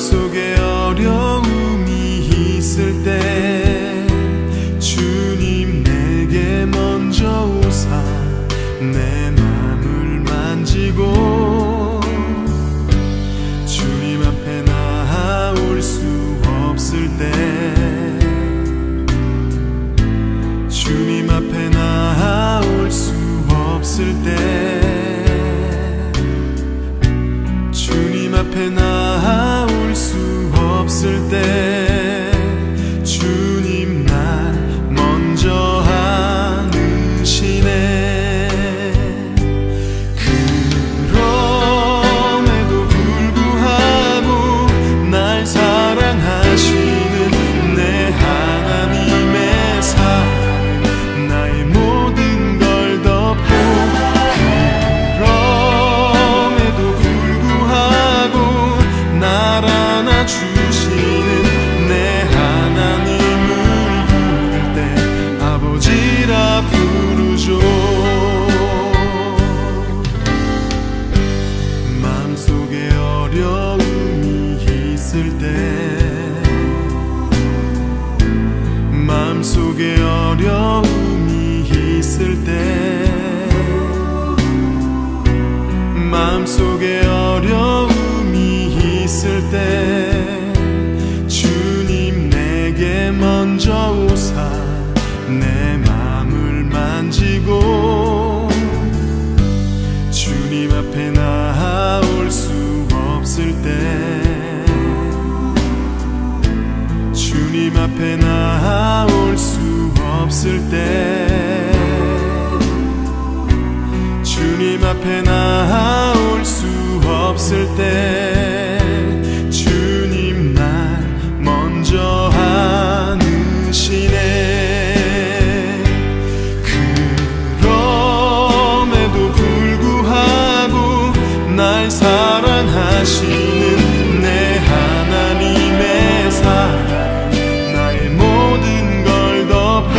마음속에 어려움이 있을 때 주님 내게 먼저 오사 내 맘을 만지고 주님 앞에 나아올 수 없을 때 주님 앞에 나아올 수 없을 때 주님 앞에 나아올 수 없을 때 주님 날 먼저 안으시네. 그럼에도 불구하고 날 사랑하시는 내 하나님의 사랑 나의 모든 걸 덮고 그럼에도 불구하고 날 안아주시는 내 하나님을 부를 때 아버지라 부르죠. 마음속에 어려움이 있을 때 마음속에 어려움이 있을 때 마음속에 어려움이 있을 때 주님 내게 먼저 오사 내 맘을 만지고 주님 앞에 나아올 수 없을 때 주님 앞에 나아올 수 없을 때 주님 앞에 나아올 수 없을 때 주님 날 먼저 안으시네. 그럼에도 불구하고 날 사랑하시는 내 하나님의 사랑 나의 모든 걸 덮고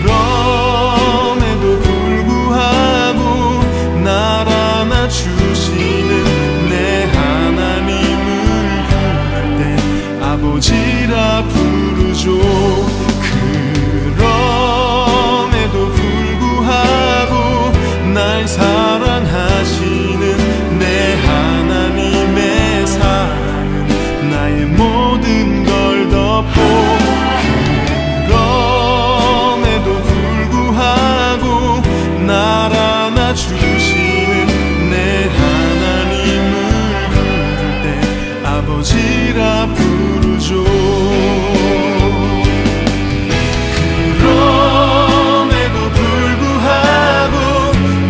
그럼에도 불구하고 날 안아주시는 내 하나님을 부를 때 아버지라 부르죠. 그럼에도 불구하고 날 사랑하시는 내 하나님의 사랑은 나의 모든 걸 덮고 그럼에도 불구하고 날 안아주시는 내 하나님을 부를 때 아버지라 부르죠. 그럼에도 불구하고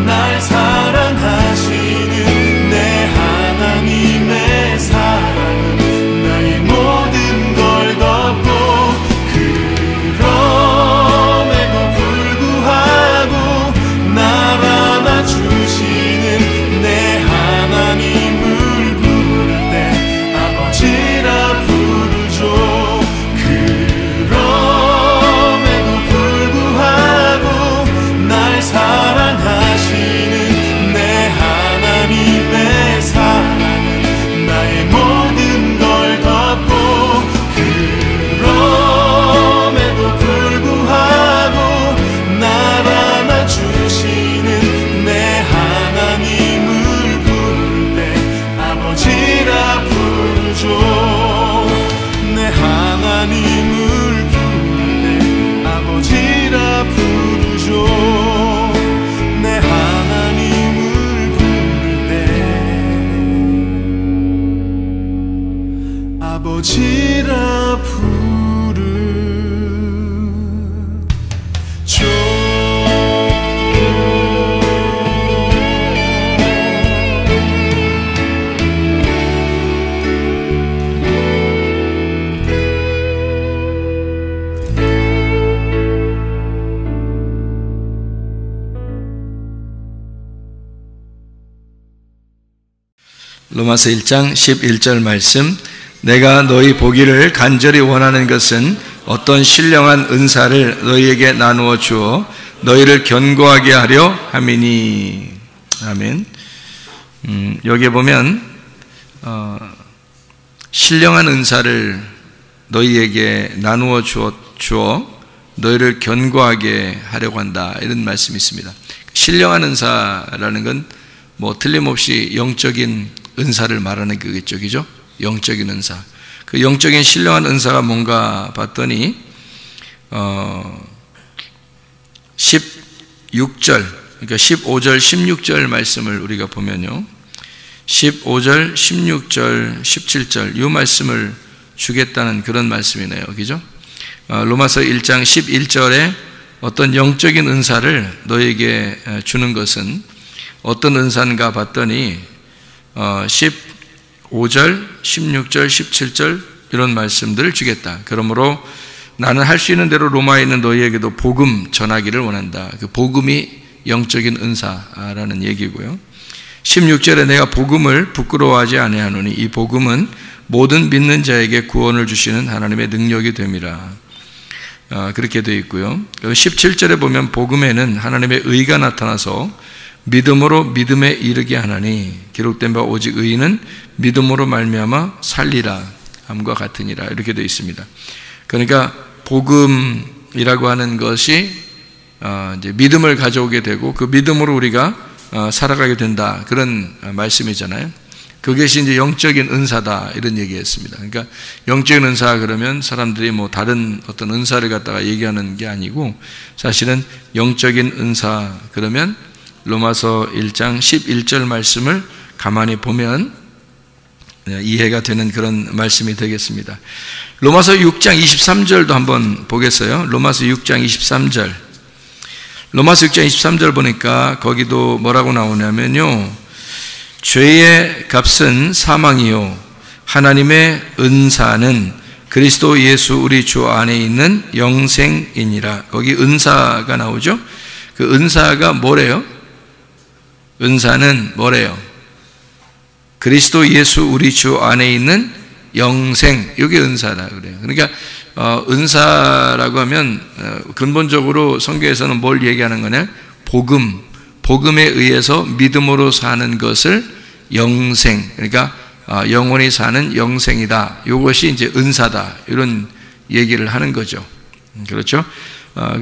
날 사랑하시는 내 하나님의 사랑은 나의 모든 걸 덮고 그럼에도 불구하고 날 안아주시는 내 하나님을 부를 때 아버지라 부르죠. 그럼에도 불구하고 날 사랑하시는 내 하나님의 사랑은 나의 모든 걸 덮고 그럼에도 불구하고 날 안아주시는 내 하나님을 부를 때 아버지라 부르죠. 내 하나님을 부를 때 아버지라 부르죠. 내 하나님을 부를 때 아버지라 부르죠. 로마서 1장 11절 말씀. 내가 너희 보기를 간절히 원하는 것은 어떤 신령한 은사를 너희에게 나누어 주어 너희를 견고하게 하려 함이니. 아멘. 여기에 보면 신령한 은사를 너희에게 나누어 주어 너희를 견고하게 하려고 한다, 이런 말씀이 있습니다. 신령한 은사라는 건 뭐 틀림없이 영적인 은사를 말하는 거겠죠, 그죠? 영적인 은사. 그 영적인 신령한 은사가 뭔가 봤더니 16절, 그러니까 15절, 16절 말씀을 우리가 보면요, 15절, 16절, 17절 이 말씀을 주겠다는 그런 말씀이네요, 그죠? 로마서 1장 11절에 어떤 영적인 은사를 너에게 주는 것은 어떤 은사인가 봤더니 15절, 16절, 17절 이런 말씀들을 주겠다. 그러므로 나는 할 수 있는 대로 로마에 있는 너희에게도 복음 전하기를 원한다. 그 복음이 영적인 은사라는 얘기고요. 16절에 내가 복음을 부끄러워하지 아니하노니 이 복음은 모든 믿는 자에게 구원을 주시는 하나님의 능력이 됨이라. 그렇게 되어 있고요. 17절에 보면 복음에는 하나님의 의가 나타나서 믿음으로 믿음에 이르게 하나니 기록된 바 오직 의인은 믿음으로 말미암아 살리라 함과 같으니라, 이렇게 되어 있습니다. 그러니까 복음이라고 하는 것이 이제 믿음을 가져오게 되고 그 믿음으로 우리가 살아가게 된다, 그런 말씀이잖아요. 그것이 이제 영적인 은사다, 이런 얘기했습니다. 그러니까 영적인 은사 그러면 사람들이 뭐 다른 어떤 은사를 갖다가 얘기하는 게 아니고, 사실은 영적인 은사 그러면 로마서 1장 11절 말씀을 가만히 보면 이해가 되는 그런 말씀이 되겠습니다. 로마서 6장 23절도 한번 보겠어요. 로마서 6장 23절. 로마서 6장 23절 보니까 거기도 뭐라고 나오냐면요, 죄의 값은 사망이요 하나님의 은사는 그리스도 예수 우리 주 안에 있는 영생이니라. 거기 은사가 나오죠. 그 은사가 뭐래요? 은사는 뭐래요? 그리스도 예수 우리 주 안에 있는 영생, 이게 은사다 그래요. 그러니까 은사라고 하면 근본적으로 성경에서는 뭘 얘기하는 거냐? 복음에 의해서 믿음으로 사는 것을 영생, 그러니까 영원히 사는 영생이다, 이것이 이제 은사다, 이런 얘기를 하는 거죠. 그렇죠?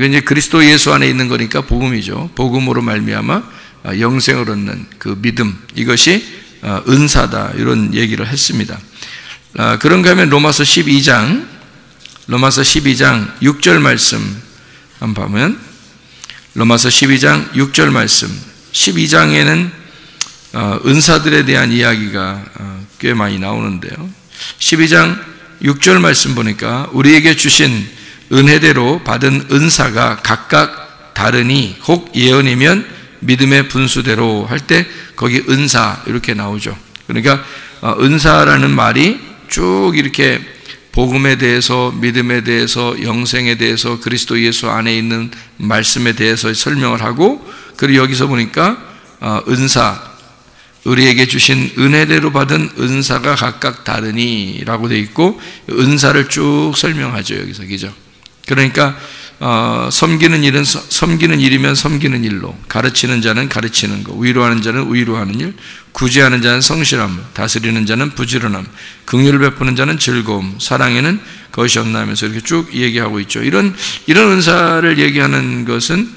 이제 그리스도 예수 안에 있는 거니까 복음이죠. 복음으로 말미암아 영생을 얻는 그 믿음, 이것이 은사다, 이런 얘기를 했습니다. 그런가 하면 로마서 12장 6절 말씀 한번 보면, 로마서 12장 6절 말씀, 12장에는 은사들에 대한 이야기가 꽤 많이 나오는데요, 12장 6절 말씀 보니까 우리에게 주신 은혜대로 받은 은사가 각각 다르니 혹 예언이면 믿음의 분수대로 할 때 거기 은사 이렇게 나오죠. 그러니까 은사라는 말이 쭉 이렇게 복음에 대해서, 믿음에 대해서, 영생에 대해서, 그리스도 예수 안에 있는 말씀에 대해서 설명을 하고, 그리고 여기서 보니까 은사, 우리에게 주신 은혜대로 받은 은사가 각각 다르니 라고 되어 있고, 은사를 쭉 설명하죠, 여기서. 그죠? 그러니까 섬기는 일은 섬기는 일이면 섬기는 일로, 가르치는 자는 가르치는 것, 위로하는 자는 위로하는 일, 구제하는 자는 성실함, 다스리는 자는 부지런함, 긍휼을 베푸는 자는 즐거움, 사랑에는 것이 없나 하면서 이렇게 쭉 얘기하고 있죠. 이런 은사를 얘기하는 것은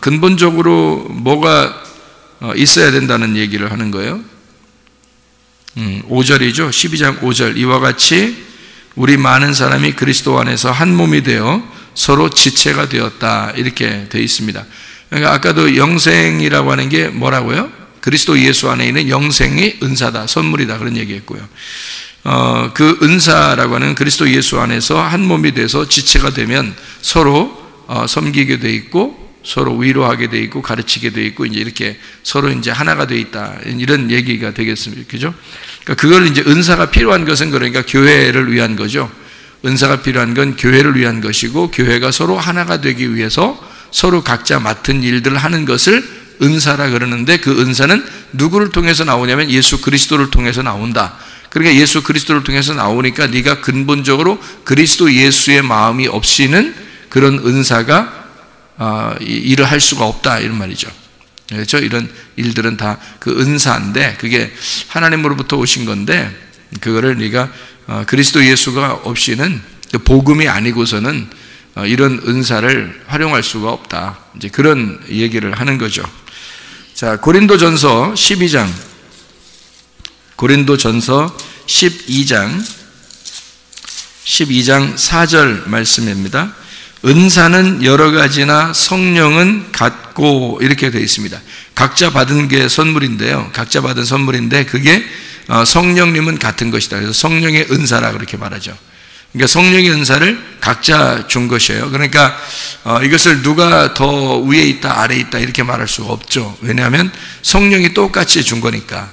근본적으로 뭐가 있어야 된다는 얘기를 하는 거예요. 5절이죠. 12장 5절. 이와 같이 우리 많은 사람이 그리스도 안에서 한 몸이 되어 서로 지체가 되었다, 이렇게 되어 있습니다. 그러니까 아까도 영생이라고 하는 게 뭐라고요? 그리스도 예수 안에 있는 영생이 은사다, 선물이다, 그런 얘기했고요. 그 은사라고 하는 그리스도 예수 안에서 한 몸이 돼서 지체가 되면 서로 섬기게 돼 있고, 서로 위로하게 돼 있고, 가르치게 돼 있고, 이제 이렇게 서로 이제 하나가 돼 있다, 이런 얘기가 되겠습니다. 그죠? 그러니까 그걸 이제 은사가 필요한 것은 그러니까 교회를 위한 거죠. 은사가 필요한 건 교회를 위한 것이고, 교회가 서로 하나가 되기 위해서 서로 각자 맡은 일들을 하는 것을 은사라 그러는데, 그 은사는 누구를 통해서 나오냐면 예수 그리스도를 통해서 나온다. 그러니까 예수 그리스도를 통해서 나오니까 네가 근본적으로 그리스도 예수의 마음이 없이는 그런 은사가 일을 할 수가 없다, 이런 말이죠. 그렇죠? 이런 일들은 다 그 은사인데, 그게 하나님으로부터 오신 건데, 그거를 네가 그리스도 예수가 없이는 복음이 아니고서는 이런 은사를 활용할 수가 없다. 이제 그런 얘기를 하는 거죠. 자, 고린도전서 12장 12장 4절 말씀입니다. 은사는 여러 가지나 성령은 같고 이렇게 되어 있습니다. 각자 받은 게 선물인데요. 각자 받은 선물인데 그게 성령님은 같은 것이다. 그래서 성령의 은사라 그렇게 말하죠. 그러니까 성령의 은사를 각자 준 것이에요. 그러니까 이것을 누가 더 위에 있다 아래에 있다 이렇게 말할 수가 없죠. 왜냐하면 성령이 똑같이 준 거니까.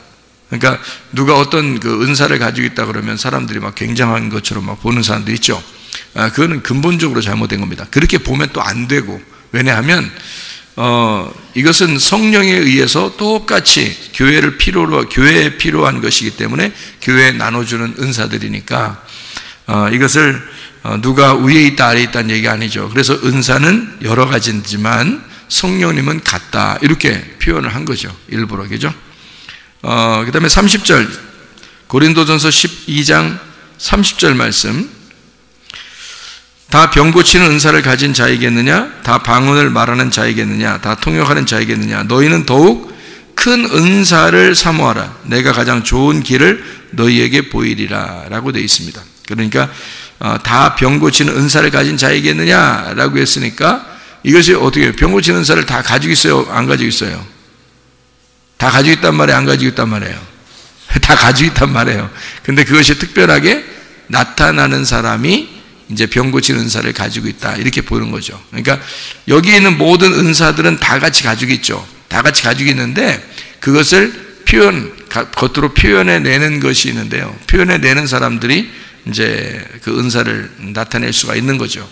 그러니까 누가 어떤 그 은사를 가지고 있다 그러면 사람들이 막 굉장한 것처럼 막 보는 사람도 있죠. 그거는 근본적으로 잘못된 겁니다. 그렇게 보면 또 안 되고, 왜냐하면 이것은 성령에 의해서 똑같이 교회에 필요한 것이기 때문에 교회에 나눠주는 은사들이니까 이것을 누가 위에 있다 아래에 있다는 얘기 아니죠. 그래서 은사는 여러 가지지만 성령님은 같다 이렇게 표현을 한 거죠. 일부러. 그죠? 그 다음에 30절 고린도전서 12장 30절 말씀, 다 병 고치는 은사를 가진 자이겠느냐? 다 방언을 말하는 자이겠느냐? 다 통역하는 자이겠느냐? 너희는 더욱 큰 은사를 사모하라. 내가 가장 좋은 길을 너희에게 보이리라 라고 되어 있습니다. 그러니까 다 병 고치는 은사를 가진 자이겠느냐 라고 했으니까 이것이 어떻게 해요? 병 고치는 은사를 다 가지고 있어요? 안 가지고 있어요? 다 가지고 있단 말이에요? 안 가지고 있단 말이에요? 다 가지고 있단 말이에요. 근데 그것이 특별하게 나타나는 사람이 이제 병 고치는 은사를 가지고 있다 이렇게 보이는 거죠. 그러니까 여기에 있는 모든 은사들은 다 같이 가지고 있죠. 다 같이 가지고 있는데 그것을 겉으로 표현해내는 것이 있는데요. 표현해내는 사람들이 이제 그 은사를 나타낼 수가 있는 거죠.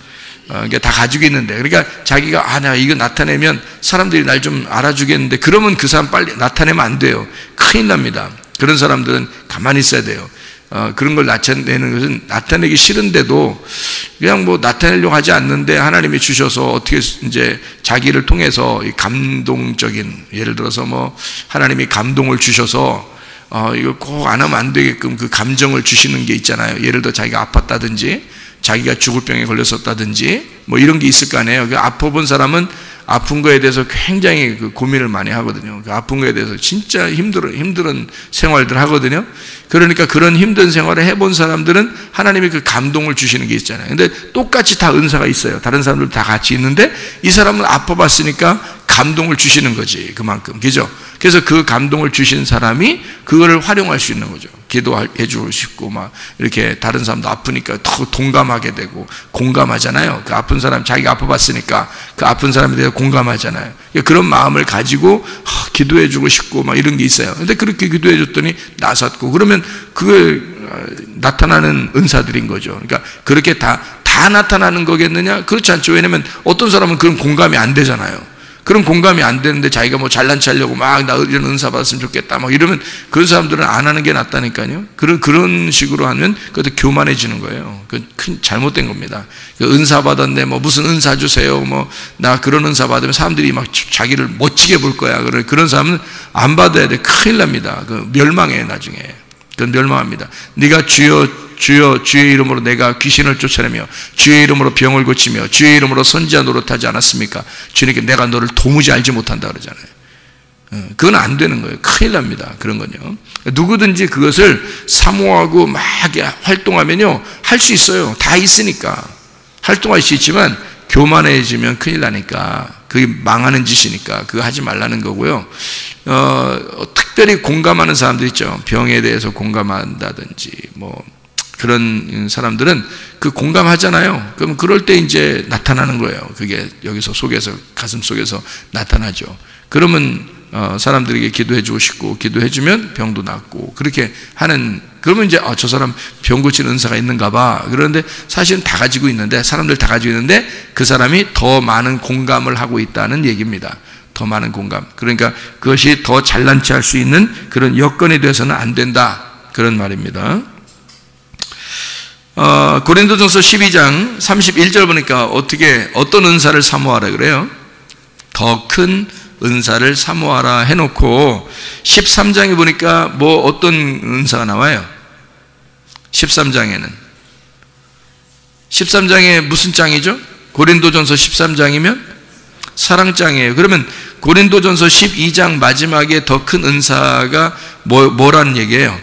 그러니까 다 가지고 있는데, 그러니까 자기가 내가 이거 나타내면 사람들이 날 좀 알아주겠는데 그러면 그 사람 빨리 나타내면 안 돼요. 큰일 납니다. 그런 사람들은 가만히 있어야 돼요. 그런 걸 나타내는 것은 나타내기 싫은데도 그냥 뭐 나타내려고 하지 않는데 하나님이 주셔서 어떻게 이제 자기를 통해서 이 감동적인, 예를 들어서 뭐 하나님이 감동을 주셔서 이거 꼭 안 하면 안 되게끔 그 감정을 주시는 게 있잖아요. 예를 들어 자기가 아팠다든지 자기가 죽을 병에 걸렸었다든지 뭐 이런 게 있을 거 아니에요. 아파본 사람은 아픈 거에 대해서 굉장히 그 고민을 많이 하거든요. 그 아픈 거에 대해서 진짜 힘든 생활들 하거든요. 그러니까 그런 힘든 생활을 해본 사람들은 하나님이 그 감동을 주시는 게 있잖아요. 근데 똑같이 다 은사가 있어요. 다른 사람들 다 같이 있는데 이 사람은 아파봤으니까 감동을 주시는 거지, 그만큼. 그죠? 그래서 그 감동을 주신 사람이 그거를 활용할 수 있는 거죠. 기도해 주고 싶고, 막, 이렇게 다른 사람도 아프니까 더 동감하게 되고, 공감하잖아요. 그 아픈 사람, 자기가 아파봤으니까 그 아픈 사람에 대해서 공감하잖아요. 그런 마음을 가지고 기도해 주고 싶고, 막 이런 게 있어요. 근데 그렇게 기도해 줬더니 나섰고, 그러면 그게 나타나는 은사들인 거죠. 그러니까 그렇게 다 나타나는 거겠느냐? 그렇지 않죠. 왜냐면 어떤 사람은 그런 공감이 안 되잖아요. 그런 공감이 안 되는데 자기가 뭐 잘난 체하려고 막 나 이런 은사 받았으면 좋겠다 막 이러면 그런 사람들은 안 하는 게 낫다니까요. 그런 식으로 하면 그것도 교만해지는 거예요. 그 큰 잘못된 겁니다. 그 은사 받았네, 뭐 무슨 은사 주세요, 뭐 나 그런 은사 받으면 사람들이 막 자기를 멋지게 볼 거야. 그런 사람은 안 받아야 돼. 큰일 납니다. 그 멸망해 나중에. 그건 멸망합니다. 네가 주의 이름으로 내가 귀신을 쫓아내며 주의 이름으로 병을 고치며 주의 이름으로 선지자 노릇하지 않았습니까? 주님께 내가 너를 도무지 알지 못한다 그러잖아요. 그건 안 되는 거예요. 큰일 납니다. 그런 건요. 누구든지 그것을 사모하고 막 활동하면요 할 수 있어요. 다 있으니까 활동할 수 있지만 교만해지면 큰일 나니까 그게 망하는 짓이니까 그거 하지 말라는 거고요. 특별히 공감하는 사람들 있죠. 병에 대해서 공감한다든지 뭐 그런 사람들은 그 공감하잖아요. 그럼 그럴 때 이제 나타나는 거예요. 그게 여기서 속에서, 가슴 속에서 나타나죠. 그러면 사람들에게 기도해 주고 싶고 기도해 주면 병도 낫고 그렇게 하는, 그러면 이제 저 사람 병 고치는 은사가 있는가 봐. 그런데 사실은 다 가지고 있는데, 사람들 다 가지고 있는데 그 사람이 더 많은 공감을 하고 있다는 얘기입니다. 더 많은 공감. 그러니까 그것이 더 잘난 체할 수 있는 그런 여건이 돼서는 안 된다. 그런 말입니다. 고린도전서 12장 31절 보니까 어떤 은사를 사모하라 그래요? 더 큰 은사를 사모하라 해놓고 13장에 보니까 뭐 어떤 은사가 나와요? 13장에는 13장에 무슨 장이죠? 고린도전서 13장이면 사랑장이에요. 그러면 고린도전서 12장 마지막에 더 큰 은사가 뭐라는 얘기예요?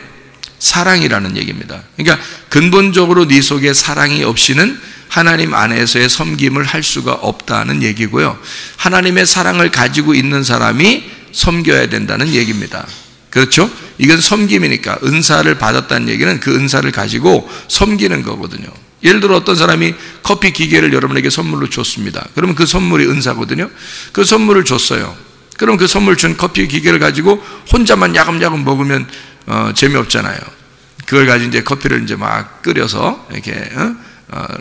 사랑이라는 얘기입니다. 그러니까 근본적으로 네 속에 사랑이 없이는 하나님 안에서의 섬김을 할 수가 없다는 얘기고요. 하나님의 사랑을 가지고 있는 사람이 섬겨야 된다는 얘기입니다. 그렇죠? 이건 섬김이니까 은사를 받았다는 얘기는 그 은사를 가지고 섬기는 거거든요. 예를 들어 어떤 사람이 커피 기계를 여러분에게 선물로 줬습니다. 그러면 그 선물이 은사거든요. 그 선물을 줬어요. 그럼 그 선물 준 커피 기계를 가지고 혼자만 야금야금 먹으면 재미없잖아요. 그걸 가지고 이제 커피를 이제 막 끓여서 이렇게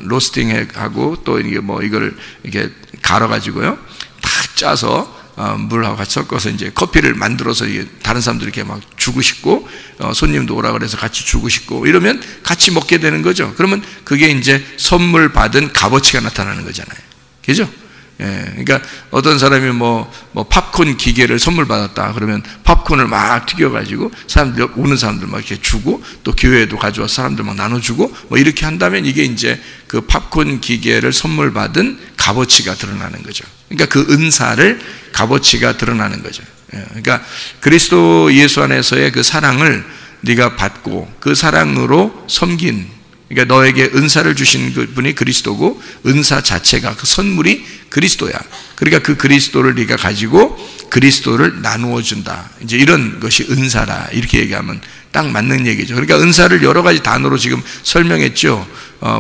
로스팅하고 또 이게 뭐 이거를 이렇게 갈아가지고요, 다 짜서 물하고 같이 섞어서 이제 커피를 만들어서 다른 사람들 이렇게 막 주고 싶고, 손님도 오라 그래서 같이 주고 싶고 이러면 같이 먹게 되는 거죠. 그러면 그게 이제 선물 받은 값어치가 나타나는 거잖아요. 그죠? 예, 그러니까 어떤 사람이 뭐 팝콘 기계를 선물 받았다 그러면 팝콘을 막 튀겨가지고 사람들 오는 사람들 막 이렇게 주고, 또 교회에도 가져와서 사람들 막 나눠주고 뭐 이렇게 한다면 이게 이제 그 팝콘 기계를 선물 받은 값어치가 드러나는 거죠. 그러니까 그 은사를 값어치가 드러나는 거죠. 예, 그러니까 그리스도 예수 안에서의 그 사랑을 네가 받고 그 사랑으로 섬긴, 그러니까 너에게 은사를 주신 분이 그리스도고 은사 자체가 그 선물이 그리스도야. 그러니까 그 그리스도를 네가 가지고 그리스도를 나누어 준다. 이제 이런 것이 은사라. 이렇게 얘기하면 딱 맞는 얘기죠. 그러니까 은사를 여러 가지 단어로 지금 설명했죠.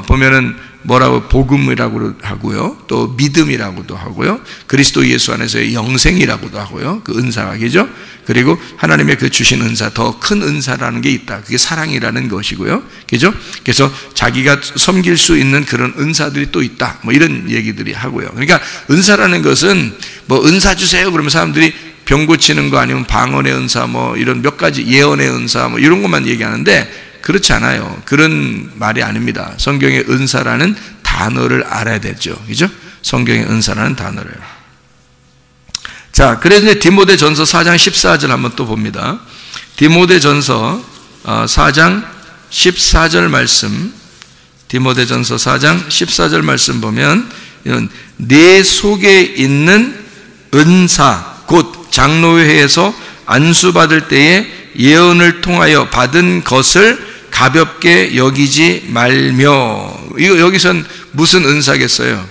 보면은 뭐라고 복음이라고 하고요, 또 믿음이라고도 하고요, 그리스도 예수 안에서의 영생이라고도 하고요. 그 은사가 그죠? 그리고 하나님의 그 주신 은사, 더 큰 은사라는 게 있다. 그게 사랑이라는 것이고요. 그죠? 그래서 자기가 섬길 수 있는 그런 은사들이 또 있다. 뭐 이런 얘기들이 하고요. 그러니까 은사라는 것은 뭐 은사 주세요 그러면 사람들이 병 고치는 거 아니면 방언의 은사 뭐 이런 몇 가지 예언의 은사 뭐 이런 것만 얘기하는데 그렇지 않아요. 그런 말이 아닙니다. 성경의 은사라는 단어를 알아야 되죠. 그죠? 성경의 은사라는 단어를. 자, 그래서 이제 디모데전서 4장 14절 한번 또 봅니다. 디모데전서 4장 14절 말씀, 디모데전서 4장 14절 말씀 보면 이런 내 속에 있는 은사, 곧 장로회에서 안수받을 때에 예언을 통하여 받은 것을 가볍게 여기지 말며. 이거 여기선 무슨 은사겠어요?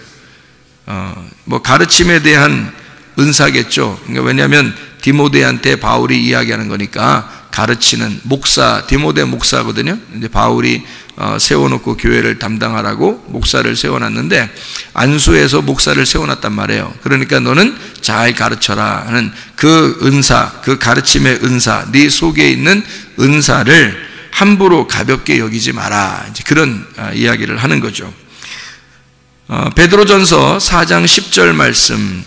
뭐 가르침에 대한 은사겠죠. 그러니까 왜냐하면 디모데한테 바울이 이야기하는 거니까 가르치는 목사, 디모데 목사거든요. 이제 바울이 세워놓고 교회를 담당하라고 목사를 세워놨는데 안수에서 목사를 세워놨단 말이에요. 그러니까 너는 잘 가르쳐라 하는 그 은사, 그 가르침의 은사, 네 속에 있는 은사를 함부로 가볍게 여기지 마라. 이제 그런 이야기를 하는 거죠. 베드로전서 4장 10절 말씀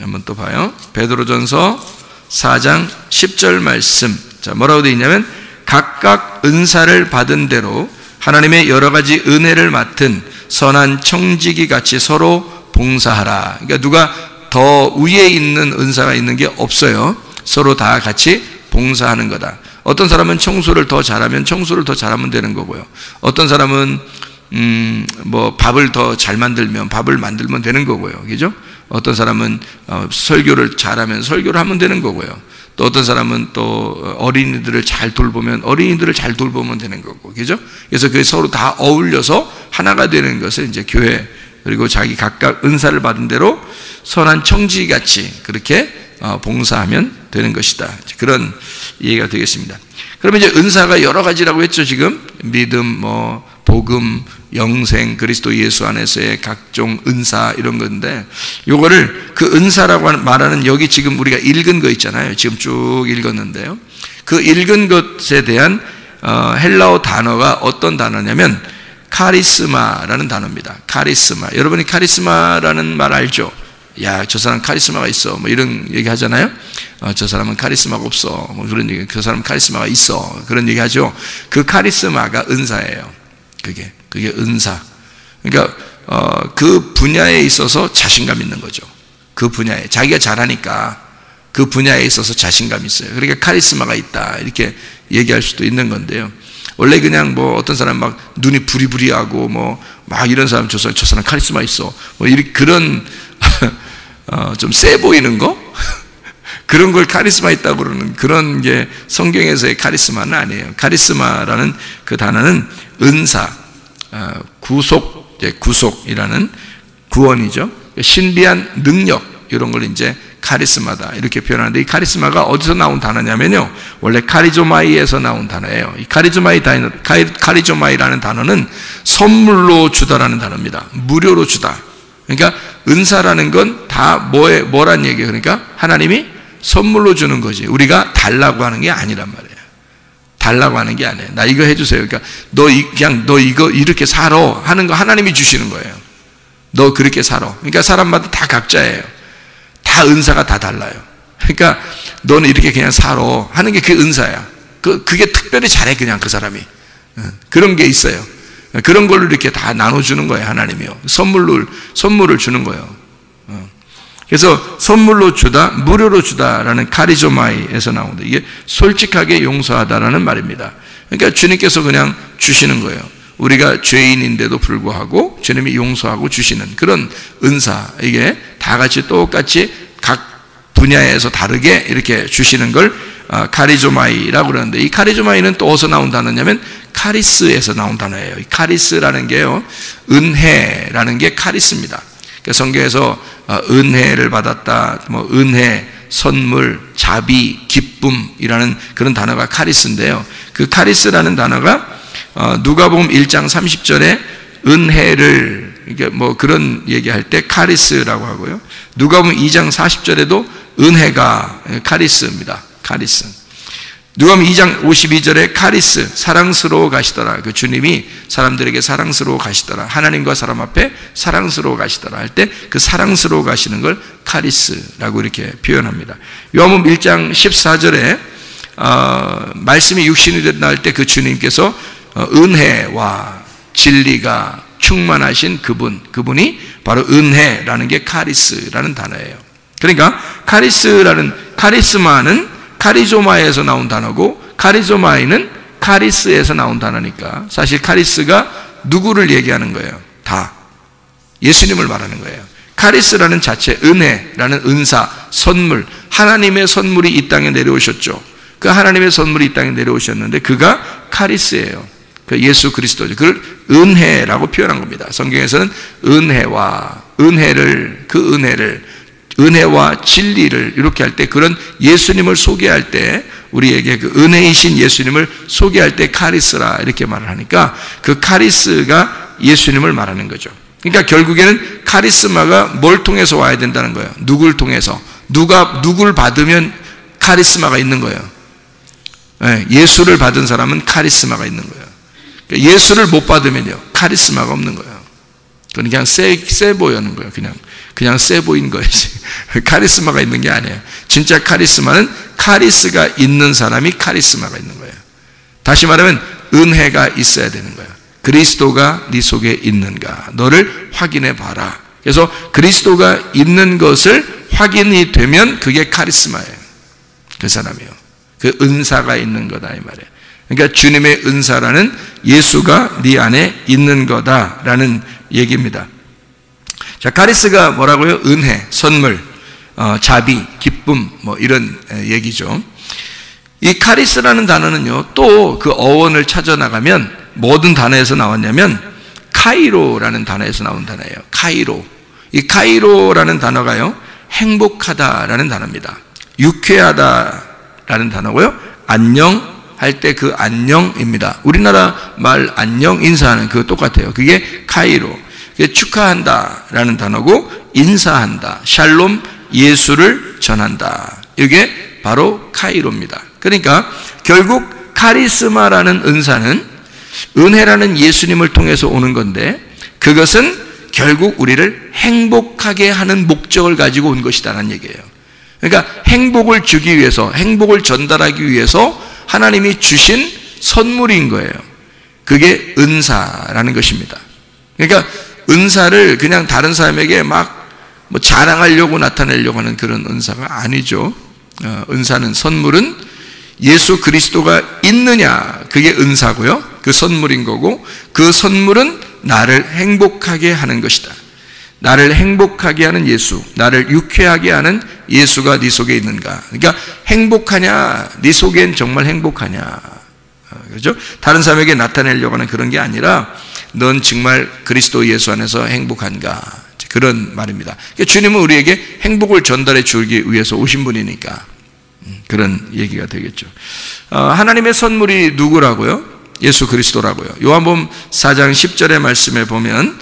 한번 또 봐요. 베드로전서 4장 10절 말씀. 자, 뭐라고 되어 있냐면 각각 은사를 받은 대로 하나님의 여러 가지 은혜를 맡은 선한 청지기 같이 서로 봉사하라. 그러니까 누가 더 위에 있는 은사가 있는 게 없어요. 서로 다 같이 봉사하는 거다. 어떤 사람은 청소를 더 잘하면 청소를 더 잘하면 되는 거고요. 어떤 사람은 뭐 밥을 더 잘 만들면 밥을 만들면 되는 거고요. 그죠? 어떤 사람은 설교를 잘하면 설교를 하면 되는 거고요. 또 어떤 사람은 또 어린이들을 잘 돌보면 어린이들을 잘 돌보면 되는 거고. 그죠? 그래서 그게 서로 다 어울려서 하나가 되는 것을 이제 교회, 그리고 자기 각각 은사를 받은 대로 선한 청지기같이 그렇게 봉사하면 되는 것이다. 그런 이해가 되겠습니다. 그러면 이제 은사가 여러 가지라고 했죠. 지금 믿음, 뭐 복음, 영생, 그리스도 예수 안에서의 각종 은사 이런 건데, 요거를 그 은사라고 말하는 여기 지금 우리가 읽은 거 있잖아요. 지금 쭉 읽었는데요. 그 읽은 것에 대한 헬라어 단어가 어떤 단어냐면 카리스마라는 단어입니다. 카리스마. 여러분이 카리스마라는 말 알죠? 야, 저 사람 카리스마가 있어. 뭐 이런 얘기 하잖아요. 저 사람은 카리스마가 없어. 뭐 그런 얘기. 그 사람은 카리스마가 있어. 그런 얘기 하죠. 그 카리스마가 은사예요. 그게 은사. 그러니까 그 분야에 있어서 자신감 있는 거죠. 그 분야에 자기가 잘하니까 그 분야에 있어서 자신감 있어요. 그러니까 카리스마가 있다 이렇게 얘기할 수도 있는 건데요. 원래 그냥 뭐 어떤 사람 막 눈이 부리부리하고 뭐 막 이런 사람 저 사람 카리스마 있어. 뭐 이렇게 그런 좀 세 보이는 거? 그런 걸 카리스마 있다고 그러는 그런 게 성경에서의 카리스마는 아니에요. 카리스마라는 그 단어는 은사, 구속이라는 구원이죠. 신비한 능력, 이런 걸 이제 카리스마다 이렇게 표현하는데, 이 카리스마가 어디서 나온 단어냐면요, 원래 카리조마이에서 나온 단어예요. 이 카리조마이라는 단어는 선물로 주다라는 단어입니다. 무료로 주다. 그러니까 은사라는 건 다 뭐란 얘기예요? 그러니까 하나님이 선물로 주는 거지, 우리가 달라고 하는 게 아니란 말이에요. 달라고 하는 게 아니에요. 나 이거 해주세요. 그러니까 너 이거 이렇게 살아 하는 거 하나님이 주시는 거예요. 너 그렇게 살아. 그러니까 사람마다 다 각자예요. 다 은사가 다 달라요. 그러니까 너는 이렇게 그냥 살아 하는 게 그게 은사야. 그게 특별히 잘해, 그냥 그 사람이. 그런 게 있어요. 그런 걸로 이렇게 다 나눠주는 거예요, 하나님이요. 선물을 주는 거예요. 그래서 선물로 주다, 무료로 주다라는 카리조마이에서 나온다. 이게 솔직하게 용서하다라는 말입니다. 그러니까 주님께서 그냥 주시는 거예요. 우리가 죄인인데도 불구하고 주님이 용서하고 주시는 그런 은사, 이게 다 같이 똑같이 각 분야에서 다르게 이렇게 주시는 걸 카리조마이라고 그러는데, 이 카리조마이는 또 어디서 나온 단어냐면 카리스에서 나온 단어예요. 이 카리스라는 게요, 은혜라는 게 카리스입니다. 성경에서 은혜를 받았다, 뭐 은혜, 선물, 자비, 기쁨이라는 그런 단어가 카리스인데요. 그 카리스라는 단어가 누가복음 1장 30절에 은혜를, 이게 뭐 그런 얘기할 때 카리스라고 하고요. 누가복음 2장 40절에도 은혜가 카리스입니다. 카리스. 누가복음 2장 52절에 카리스, 사랑스러워 가시더라. 그 주님이 사람들에게 사랑스러워 가시더라. 하나님과 사람 앞에 사랑스러워 가시더라 할 때 그 사랑스러워 가시는 걸 카리스라고 이렇게 표현합니다. 요한복음 1장 14절에 말씀이 육신이 됐다 할 때 그 주님께서 은혜와 진리가 충만하신 그분이 바로 은혜라는 게 카리스라는 단어예요. 그러니까 카리스마는 카리조마에서 나온 단어고, 카리조마이는 카리스에서 나온 단어니까 사실 카리스가 누구를 얘기하는 거예요? 다 예수님을 말하는 거예요. 카리스라는 자체, 은혜라는 은사, 선물, 하나님의 선물이 이 땅에 내려오셨죠. 그 하나님의 선물이 이 땅에 내려오셨는데 그가 카리스예요. 그 예수 그리스도죠. 그걸 은혜라고 표현한 겁니다. 성경에서는 은혜와 진리를 이렇게 할 때, 그런 예수님을 소개할 때, 우리에게 그 은혜이신 예수님을 소개할 때 카리스라 이렇게 말을 하니까 그 카리스가 예수님을 말하는 거죠. 그러니까 결국에는 카리스마가 뭘 통해서 와야 된다는 거예요? 누굴 통해서? 누굴 받으면 카리스마가 있는 거예요? 예수를 받은 사람은 카리스마가 있는 거예요. 그러니까 예수를 못 받으면요, 카리스마가 없는 거예요. 그냥 세 보이는 거예요. 그냥 세 보인 거예지. 카리스마가 있는 게 아니에요. 진짜 카리스마는 카리스가 있는 사람이 카리스마가 있는 거예요. 다시 말하면 은혜가 있어야 되는 거예요. 그리스도가 네 속에 있는가? 너를 확인해 봐라. 그래서 그리스도가 있는 것을 확인이 되면 그게 카리스마예요. 그 사람이요. 그 은사가 있는 거다 이 말이에요. 그러니까 주님의 은사라는 예수가 네 안에 있는 거다라는 얘기입니다. 자, 카리스가 뭐라고요? 은혜, 선물, 자비, 기쁨, 뭐 이런 얘기죠. 이 카리스라는 단어는요, 또 그 어원을 찾아나가면 모든 단어에서 나왔냐면 카이로라는 단어에서 나온 단어예요. 카이로. 이 카이로라는 단어가요, 행복하다라는 단어입니다. 유쾌하다라는 단어고요. 안녕 할 때 그 안녕입니다. 우리나라 말 안녕 인사하는 그거 똑같아요. 그게 카이로. 축하한다라는 단어고, 인사한다, 샬롬, 예수를 전한다. 이게 바로 카이로입니다. 그러니까 결국 카리스마라는 은사는 은혜라는 예수님을 통해서 오는 건데, 그것은 결국 우리를 행복하게 하는 목적을 가지고 온 것이다라는 얘기예요. 그러니까 행복을 주기 위해서, 행복을 전달하기 위해서 하나님이 주신 선물인 거예요. 그게 은사라는 것입니다. 그러니까 은사를 그냥 다른 사람에게 막 뭐 자랑하려고 나타내려고 하는 그런 은사가 아니죠. 은사는, 선물은 예수 그리스도가 있느냐, 그게 은사고요. 그 선물인 거고, 그 선물은 나를 행복하게 하는 것이다. 나를 행복하게 하는 예수, 나를 유쾌하게 하는 예수가 네 속에 있는가. 그러니까 행복하냐, 네 속엔 정말 행복하냐, 그렇죠? 다른 사람에게 나타내려고 하는 그런 게 아니라 넌 정말 그리스도 예수 안에서 행복한가, 그런 말입니다. 그러니까 주님은 우리에게 행복을 전달해 주기 위해서 오신 분이니까 그런 얘기가 되겠죠. 하나님의 선물이 누구라고요? 예수 그리스도라고요. 요한복음 4장 10절의 말씀에 보면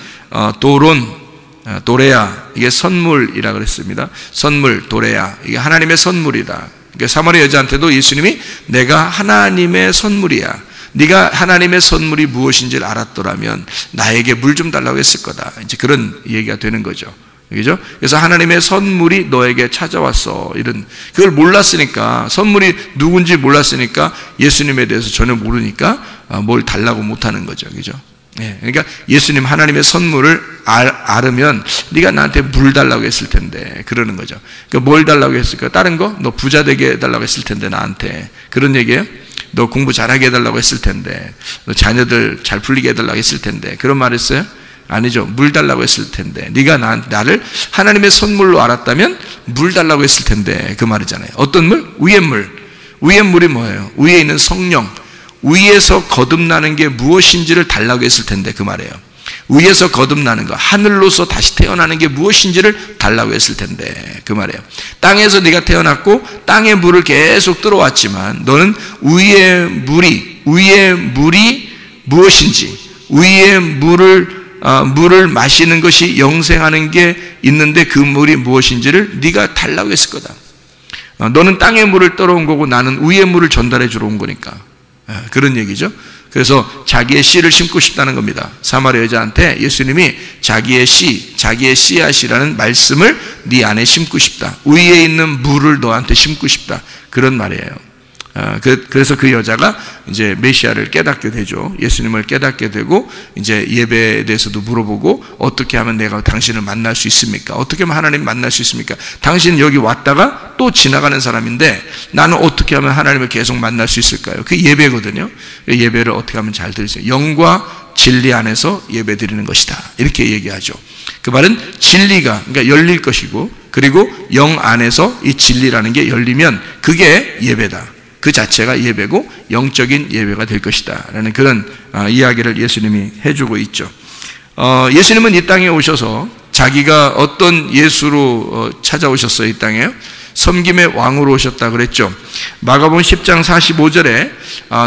도레아, 이게 선물이라 그랬습니다. 선물, 도레아, 이게 하나님의 선물이다. 그러니까 사마리 여자한테도 예수님이 내가 하나님의 선물이야, 네가 하나님의 선물이 무엇인지를 알았더라면 나에게 물 좀 달라고 했을 거다, 이제 그런 얘기가 되는 거죠. 그죠? 그래서 하나님의 선물이 너에게 찾아왔어, 이런, 그걸 몰랐으니까, 선물이 누군지 몰랐으니까 예수님에 대해서 전혀 모르니까 뭘 달라고 못하는 거죠. 그죠? 예, 그러니까 예수님 하나님의 선물을 알으면 네가 나한테 물 달라고 했을 텐데, 그러는 거죠. 그러니까 뭘 달라고 했을까? 다른 거? 너 부자 되게 해달라고 했을 텐데, 나한테. 그런 얘기예요? 너 공부 잘하게 해달라고 했을 텐데, 너 자녀들 잘 풀리게 해달라고 했을 텐데, 그런 말 했어요? 아니죠. 물 달라고 했을 텐데, 네가 나를 하나님의 선물로 알았다면 물 달라고 했을 텐데, 그 말이잖아요. 어떤 물? 위의 물. 위의 물이 뭐예요? 위에 있는 성령, 위에서 거듭나는 게 무엇인지를 달라고 했을 텐데, 그 말이에요. 위에서 거듭나는 거, 하늘로서 다시 태어나는 게 무엇인지를 달라고 했을 텐데, 그 말이에요. 땅에서 네가 태어났고 땅의 물을 계속 들어왔지만 너는 위의 물이 무엇인지, 위의 물을 마시는 것이 영생하는 게 있는데 그 물이 무엇인지를 네가 달라고 했을 거다. 너는 땅의 물을 떨어온 거고 나는 위의 물을 전달해 주러 온 거니까, 그런 얘기죠. 그래서 자기의 씨를 심고 싶다는 겁니다. 사마리 여자한테 예수님이 자기의 씨앗이라는 말씀을 네 안에 심고 싶다, 위에 있는 물을 너한테 심고 싶다, 그런 말이에요. 그래서 그 여자가 이제 메시아를 깨닫게 되죠. 예수님을 깨닫게 되고 이제 예배에 대해서도 물어보고, 어떻게 하면 내가 당신을 만날 수 있습니까? 어떻게 하면 하나님 만날 수 있습니까? 당신 여기 왔다가 또 지나가는 사람인데 나는 어떻게 하면 하나님을 계속 만날 수 있을까요? 그게 예배거든요. 예배를 어떻게 하면 잘 드릴 수 있어요? 영과 진리 안에서 예배 드리는 것이다, 이렇게 얘기하죠. 그 말은 진리가, 그러니까 열릴 것이고, 그리고 영 안에서 이 진리라는 게 열리면 그게 예배다. 그 자체가 예배고 영적인 예배가 될 것이다 라는 그런 이야기를 예수님이 해주고 있죠. 예수님은 이 땅에 오셔서 자기가 어떤 예수로 찾아오셨어요? 이 땅에요? 섬김의 왕으로 오셨다 그랬죠. 마가복음 10장 45절에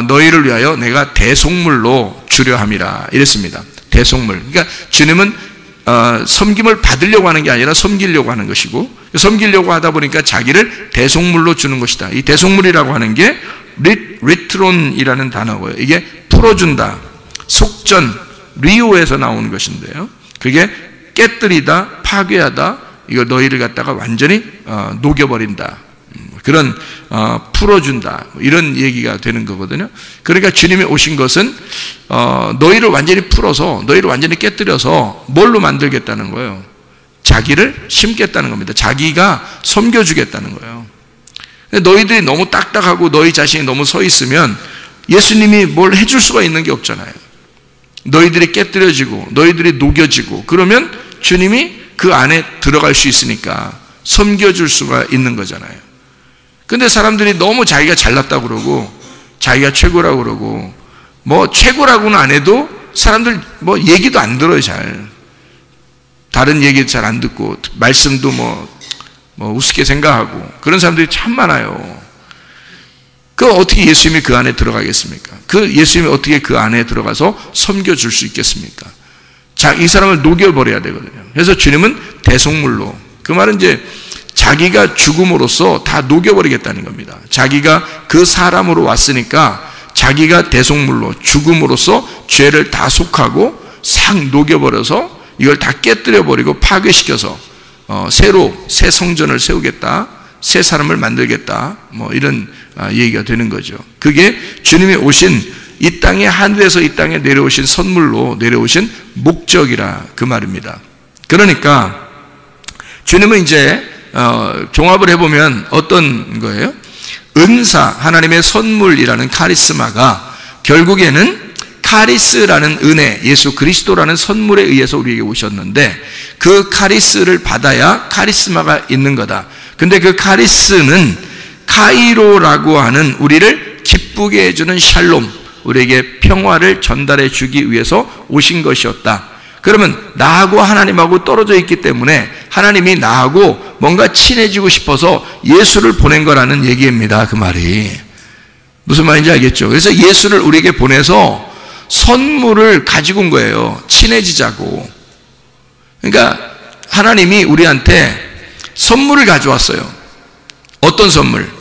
너희를 위하여 내가 대속물로 주려 함이라 이랬습니다. 대속물. 그러니까 주님은 섬김을 받으려고 하는 게 아니라 섬기려고 하는 것이고, 섬기려고 하다 보니까 자기를 대속물로 주는 것이다. 이 대속물이라고 하는 게 리트론이라는 단어고요. 이게 풀어준다, 속전, 리오에서 나오는 것인데요. 그게 깨뜨리다, 파괴하다, 이거 너희를 갖다가 완전히 녹여버린다, 그런 풀어준다, 이런 얘기가 되는 거거든요. 그러니까 주님이 오신 것은 너희를 완전히 풀어서, 너희를 완전히 깨뜨려서 뭘로 만들겠다는 거예요? 자기를 심겠다는 겁니다. 자기가 섬겨주겠다는 거예요. 너희들이 너무 딱딱하고 너희 자신이 너무 서 있으면 예수님이 뭘 해줄 수가 있는 게 없잖아요. 너희들이 깨뜨려지고 너희들이 녹여지고 그러면 주님이 그 안에 들어갈 수 있으니까 섬겨줄 수가 있는 거잖아요. 근데 사람들이 너무 자기가 잘났다고 그러고 자기가 최고라고 그러고, 뭐 최고라고는 안 해도 사람들 뭐 얘기도 안 들어요. 잘 다른 얘기도 잘 안 듣고 말씀도 뭐 우습게 생각하고 그런 사람들이 참 많아요. 그 어떻게 예수님이 그 안에 들어가겠습니까? 그 예수님이 어떻게 그 안에 들어가서 섬겨줄 수 있겠습니까? 이 사람을 녹여버려야 되거든요. 그래서 주님은 대속물로, 그 말은 이제 자기가 죽음으로써 다 녹여버리겠다는 겁니다. 자기가 그 사람으로 왔으니까 자기가 대속물로 죽음으로써 죄를 다 속하고 싹 녹여버려서 이걸 다 깨뜨려버리고 파괴시켜서 새 성전을 세우겠다, 새 사람을 만들겠다, 뭐 이런 얘기가 되는 거죠. 그게 주님이 오신 이 땅에, 하늘에서 이 땅에 내려오신 선물로 내려오신 목적이라 그 말입니다. 그러니까 주님은 이제 종합을 해보면 어떤 거예요? 은사, 하나님의 선물이라는 카리스마가 결국에는 카리스라는 은혜, 예수 그리스도라는 선물에 의해서 우리에게 오셨는데 그 카리스를 받아야 카리스마가 있는 거다. 근데 그 카리스는 카이로라고 하는 우리를 기쁘게 해주는 샬롬, 우리에게 평화를 전달해 주기 위해서 오신 것이었다. 그러면 나하고 하나님하고 떨어져 있기 때문에 하나님이 나하고 뭔가 친해지고 싶어서 예수를 보낸 거라는 얘기입니다. 그 말이 무슨 말인지 알겠죠? 그래서 예수를 우리에게 보내서 선물을 가지고 온 거예요. 친해지자고. 그러니까 하나님이 우리한테 선물을 가져왔어요. 어떤 선물?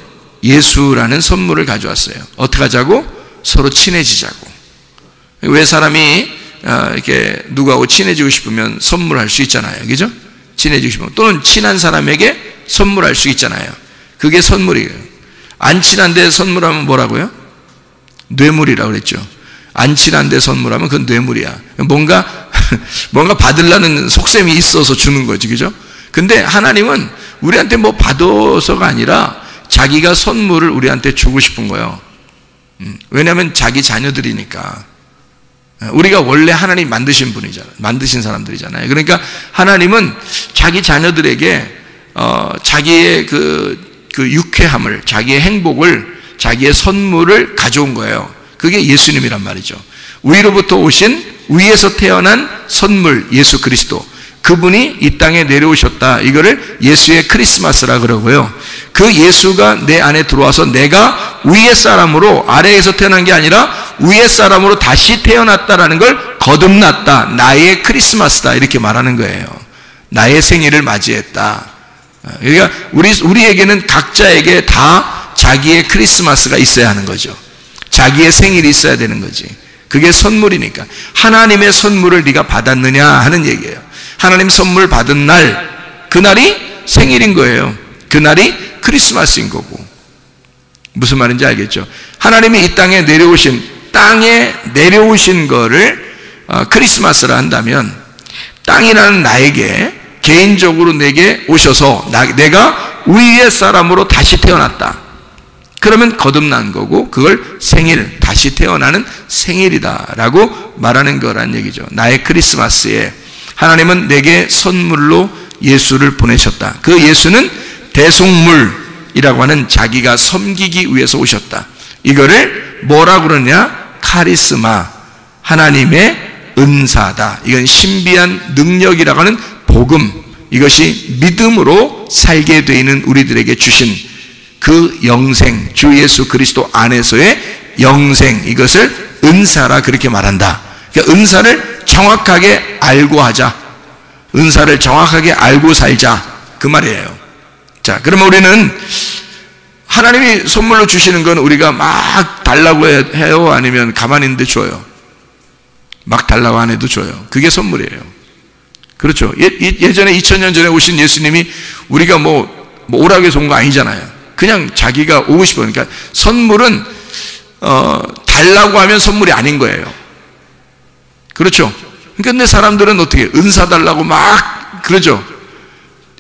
예수라는 선물을 가져왔어요. 어떻게 하자고? 서로 친해지자고. 왜 사람이 이렇게 누구하고 친해지고 싶으면 선물할 수 있잖아요. 그죠? 친해지고 싶으면. 또는 친한 사람에게 선물할 수 있잖아요. 그게 선물이에요. 안 친한데 선물하면 뭐라고요? 뇌물이라고 그랬죠. 안 친한데 선물하면 그건 뇌물이야. 뭔가 받으려는 속셈이 있어서 주는 거지. 그죠? 근데 하나님은 우리한테 뭐 받아서가 아니라 자기가 선물을 우리한테 주고 싶은 거예요. 왜냐하면 자기 자녀들이니까. 우리가 원래 하나님 만드신 분이잖아요. 만드신 사람들이잖아요. 그러니까 하나님은 자기 자녀들에게 자기의 그 유쾌함을, 자기의 행복을, 자기의 선물을 가져온 거예요. 그게 예수님이란 말이죠. 위로부터 오신, 위에서 태어난 선물, 예수 그리스도. 그분이 이 땅에 내려오셨다. 이거를 예수의 크리스마스라 그러고요. 그 예수가 내 안에 들어와서 내가 위의 사람으로, 아래에서 태어난 게 아니라 위의 사람으로 다시 태어났다라는 걸 거듭났다. 나의 크리스마스다. 이렇게 말하는 거예요. 나의 생일을 맞이했다. 그러니까 우리에게는 각자에게 다 자기의 크리스마스가 있어야 하는 거죠. 자기의 생일이 있어야 되는 거지. 그게 선물이니까. 하나님의 선물을 네가 받았느냐 하는 얘기예요. 하나님 선물 받은 날, 그날이 생일인 거예요. 그날이 크리스마스인 거고. 무슨 말인지 알겠죠? 하나님이 이 땅에 내려오신 거를 크리스마스라 한다면, 땅이라는 나에게 개인적으로 내게 오셔서 내가 위의 사람으로 다시 태어났다. 그러면 거듭난 거고, 그걸 생일, 다시 태어나는 생일이다라고 말하는 거란 얘기죠. 나의 크리스마스에 하나님은 내게 선물로 예수를 보내셨다. 그 예수는 대속물이라고 하는 자기가 섬기기 위해서 오셨다. 이거를 뭐라고 그러냐? 카리스마, 하나님의 은사다. 이건 신비한 능력이라고 하는 복음, 이것이 믿음으로 살게 되는 우리들에게 주신 그 영생, 주 예수 그리스도 안에서의 영생, 이것을 은사라 그렇게 말한다. 그러니까 은사를 정확하게 알고 하자. 은사를 정확하게 알고 살자. 그 말이에요. 자, 그러면 우리는 하나님이 선물로 주시는 건 우리가 막 달라고 해요? 아니면 가만히 있는데 줘요? 막 달라고 안 해도 줘요. 그게 선물이에요. 그렇죠. 예전에 2000년 전에 오신 예수님이 우리가 뭐 오라고 해서 온 거 아니잖아요. 그냥 자기가 오고 싶어요. 그러니까 선물은 달라고 하면 선물이 아닌 거예요. 그렇죠. 근데 사람들은 어떻게 은사 달라고 막 그러죠.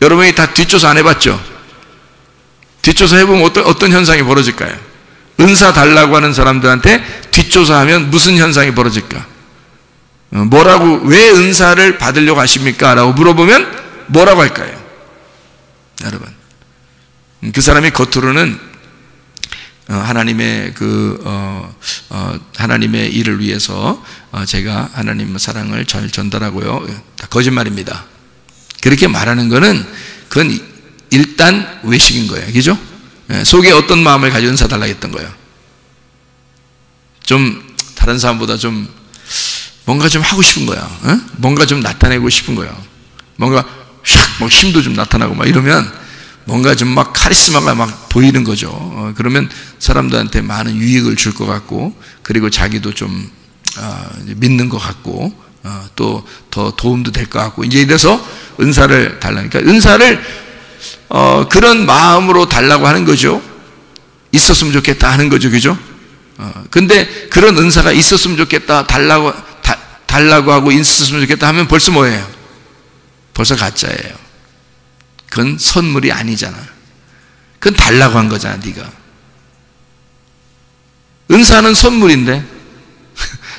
여러분이 다 뒷조사 안 해봤죠? 뒷조사 해보면 어떤 현상이 벌어질까요? 은사 달라고 하는 사람들한테 뒷조사하면 무슨 현상이 벌어질까? 왜 은사를 받으려고 하십니까? 라고 물어보면 뭐라고 할까요? 여러분, 그 사람이 겉으로는 하나님의 하나님의 일을 위해서 제가 하나님의 사랑을 잘 전달하고요. 다 거짓말입니다. 그렇게 말하는 거는 그건 일단 외식인 거예요. 그죠? 속에 어떤 마음을 가지고 은사 달라고 했던 거예요? 좀 다른 사람보다 좀 뭔가 좀 하고 싶은 거야. 뭔가 좀 나타내고 싶은 거야. 뭔가 샥 힘도 좀 나타나고 막 이러면 뭔가 좀 막 카리스마가 막 보이는 거죠. 그러면 사람들한테 많은 유익을 줄 것 같고, 그리고 자기도 좀 믿는 것 같고, 또 더 도움도 될 것 같고, 이제 이래서 은사를 달라니까. 은사를 그런 마음으로 달라고 하는 거죠. 있었으면 좋겠다 하는 거죠. 그죠? 근데 그런 은사가 있었으면 좋겠다, 달라고 하고 있었으면 좋겠다 하면 벌써 뭐예요? 벌써 가짜예요. 그건 선물이 아니잖아. 그건 달라고 한 거잖아, 네가. 은사는 선물인데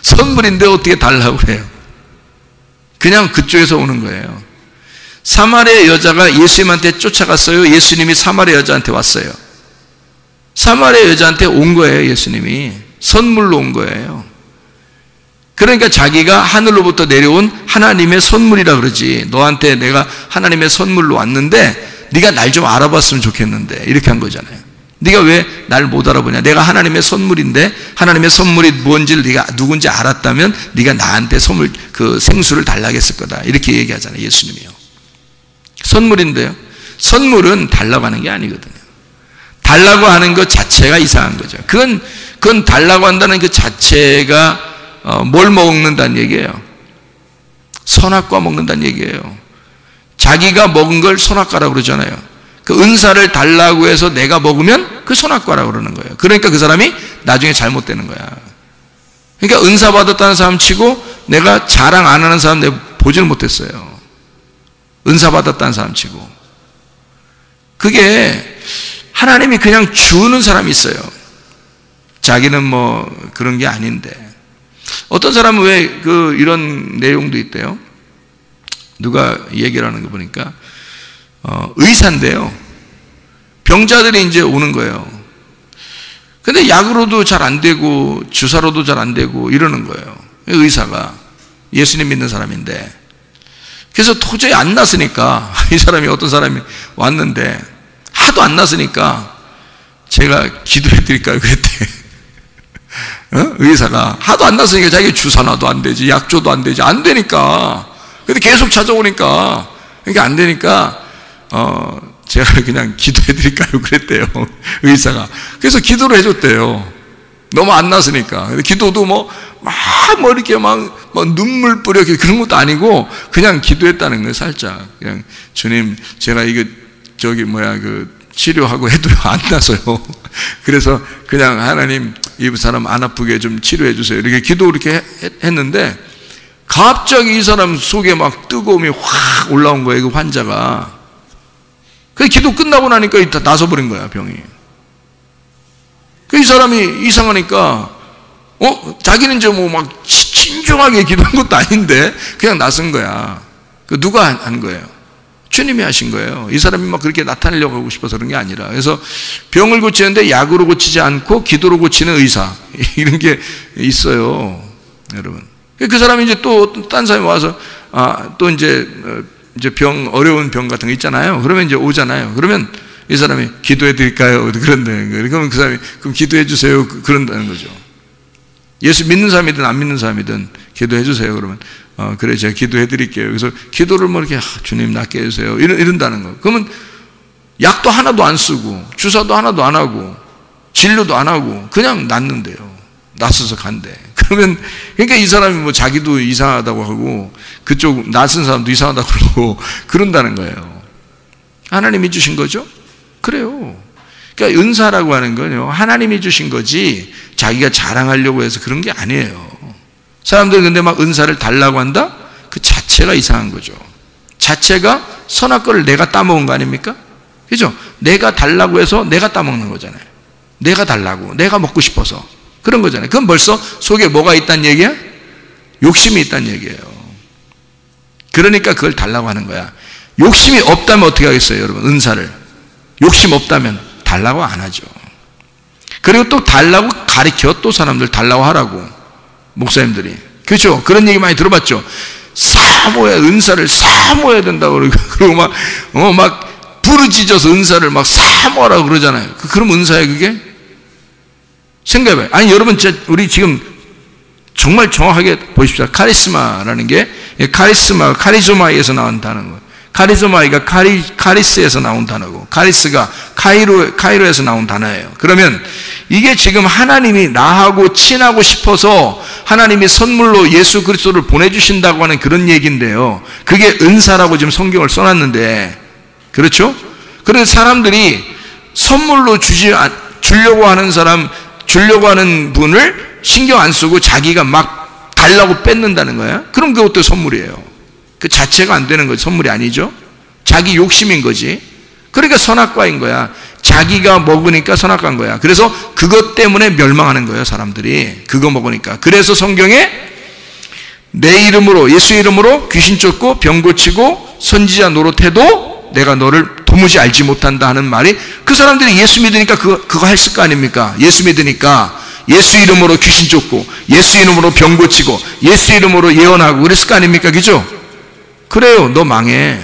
선물인데 어떻게 달라고 그래요? 그냥 그쪽에서 오는 거예요. 사마리아 여자가 예수님한테 쫓아갔어요? 예수님이 사마리아 여자한테 왔어요? 사마리아 여자한테 온 거예요. 예수님이 선물로 온 거예요. 그러니까 자기가 하늘로부터 내려온 하나님의 선물이라 그러지, 너한테 내가 하나님의 선물로 왔는데 네가 날 좀 알아봤으면 좋겠는데, 이렇게 한 거잖아요. 네가 왜 날 못 알아보냐? 내가 하나님의 선물인데 하나님의 선물이 뭔지를 네가 누군지 알았다면 네가 나한테 선물, 그 생수를 달라고 했을 거다, 이렇게 얘기하잖아요. 예수님이요. 선물인데요, 선물은 달라고 하는 게 아니거든요. 달라고 하는 것 자체가 이상한 거죠. 그건 달라고 한다는 그 자체가 뭘 먹는다는 얘기예요? 선악과 먹는다는 얘기예요. 자기가 먹은 걸 선악과라고 그러잖아요. 그 은사를 달라고 해서 내가 먹으면 그 선악과라고 그러는 거예요. 그러니까 그 사람이 나중에 잘못되는 거야. 그러니까 은사 받았다는 사람 치고 내가 자랑 안 하는 사람 내가 보지를 못했어요. 은사 받았다는 사람 치고. 그게 하나님이 그냥 주는 사람이 있어요. 자기는 뭐 그런 게 아닌데. 어떤 사람은 왜 이런 내용도 있대요. 누가 얘기를 하는 거 보니까 의사인데요, 병자들이 이제 오는 거예요. 근데 약으로도 잘 안 되고 주사로도 잘 안 되고 이러는 거예요. 의사가 예수님 믿는 사람인데. 그래서 도저히 안 낫으니까 이 사람이, 어떤 사람이 왔는데 하도 안 낫으니까 제가 기도해 드릴까요? 그랬대. 의사가 하도 안 낫으니까 자기 주사놔도 안 되지, 약조도 안 되지, 안 되니까. 근데 계속 찾아오니까, 그러니까 안 되니까 제가 그냥 기도해 드릴까요? 그랬대요, 의사가. 그래서 기도를 해줬대요. 너무 안 낫으니까. 근데 기도도 뭐 이렇게 막 눈물 뿌려 그런 것도 아니고 그냥 기도했다는 거예요. 살짝 그냥, 주님, 제가 이거 치료하고 해도요 안 나서요. 그래서 그냥 하나님 이 사람 안 아프게 좀 치료해 주세요, 이렇게 기도 이렇게 했는데 갑자기 이 사람 속에 막 뜨거움이 확 올라온 거예요, 그 환자가. 그 기도 끝나고 나니까 다 나서버린 거야, 병이. 그 이 사람이 이상하니까 자기는 이제 뭐 막 신중하게 기도한 것도 아닌데 그냥 나선 거야. 그 누가 한 거예요? 주님이 하신 거예요. 이 사람이 막 그렇게 나타내려고 하고 싶어서 그런 게 아니라. 그래서 병을 고치는데 약으로 고치지 않고 기도로 고치는 의사, 이런 게 있어요, 여러분. 그 사람이 이제 또 딴 사람이 와서 또 이제 어려운 병 같은 거 있잖아요. 그러면 이제 오잖아요. 그러면 이 사람이 기도해 드릴까요? 그런데 그러면 그 사람이 그럼 기도해 주세요, 그런다는 거죠. 예수 믿는 사람이든 안 믿는 사람이든 기도해 주세요. 그러면 그래, 제가 기도해 드릴게요. 그래서 기도를 뭐 이렇게 주님 낫게 해주세요, 이런다는 거. 그러면 약도 하나도 안 쓰고 주사도 하나도 안 하고 진료도 안 하고 그냥 낫는데요. 낫어서 간대. 그러면 그러니까 이 사람이 뭐 자기도 이상하다고 하고 그쪽 낯선 사람도 이상하다고 그러고 그런다는 거예요. 하나님이 주신 거죠? 그래요. 그러니까 은사라고 하는 건요, 하나님이 주신 거지 자기가 자랑하려고 해서 그런 게 아니에요. 사람들은 근데 막 은사를 달라고 한다? 그 자체가 이상한 거죠. 자체가 선악과를 내가 따먹은 거 아닙니까? 그죠? 내가 달라고 해서 내가 따먹는 거잖아요. 내가 달라고, 내가 먹고 싶어서 그런 거잖아요. 그건 벌써 속에 뭐가 있다는 얘기야? 욕심이 있다는 얘기예요. 그러니까 그걸 달라고 하는 거야. 욕심이 없다면 어떻게 하겠어요, 여러분? 은사를 욕심 없다면 달라고 안 하죠. 그리고 또 달라고 가르쳐, 또 사람들 달라고 하라고, 목사님들이. 그렇죠? 그런 얘기 많이 들어봤죠. 사모해야, 은사를 사모해야 된다고 그러고 막 부르짖어서 은사를 막 사모하라고 그러잖아요. 그럼 은사예요, 그게? 생각해봐요. 아니, 여러분, 우리 지금 정말 정확하게 보십시오. 카리스마라는 게, 카리스마가 카리조마이에서 나온 단어고, 카리조마이가 카리스에서 나온 단어고, 카리스가 카이로에서 나온 단어예요. 그러면 이게 지금 하나님이 나하고 친하고 싶어서 하나님이 선물로 예수 그리스도를 보내주신다고 하는 그런 얘기인데요. 그게 은사라고 지금 성경을 써놨는데, 그렇죠? 그래서 사람들이 선물로 주려고 하는 사람, 주려고 하는 분을 신경 안 쓰고 자기가 막 달라고 뺏는다는 거야. 그럼 그것도 선물이에요. 그 자체가 안 되는 거지, 선물이 아니죠. 자기 욕심인 거지. 그러니까 선악과인 거야. 자기가 먹으니까 선악과인 거야. 그래서 그것 때문에 멸망하는 거예요, 사람들이. 그거 먹으니까. 그래서 성경에 내 이름으로, 예수 이름으로 귀신 쫓고 병 고치고 선지자 노릇해도 내가 너를 도무지 알지 못한다 하는 말이, 그 사람들이 예수 믿으니까 그거 했을 거 아닙니까? 예수 믿으니까 예수 이름으로 귀신 쫓고 예수 이름으로 병 고치고 예수 이름으로 예언하고 그랬을 거 아닙니까? 그죠? 그래요. 너 망해.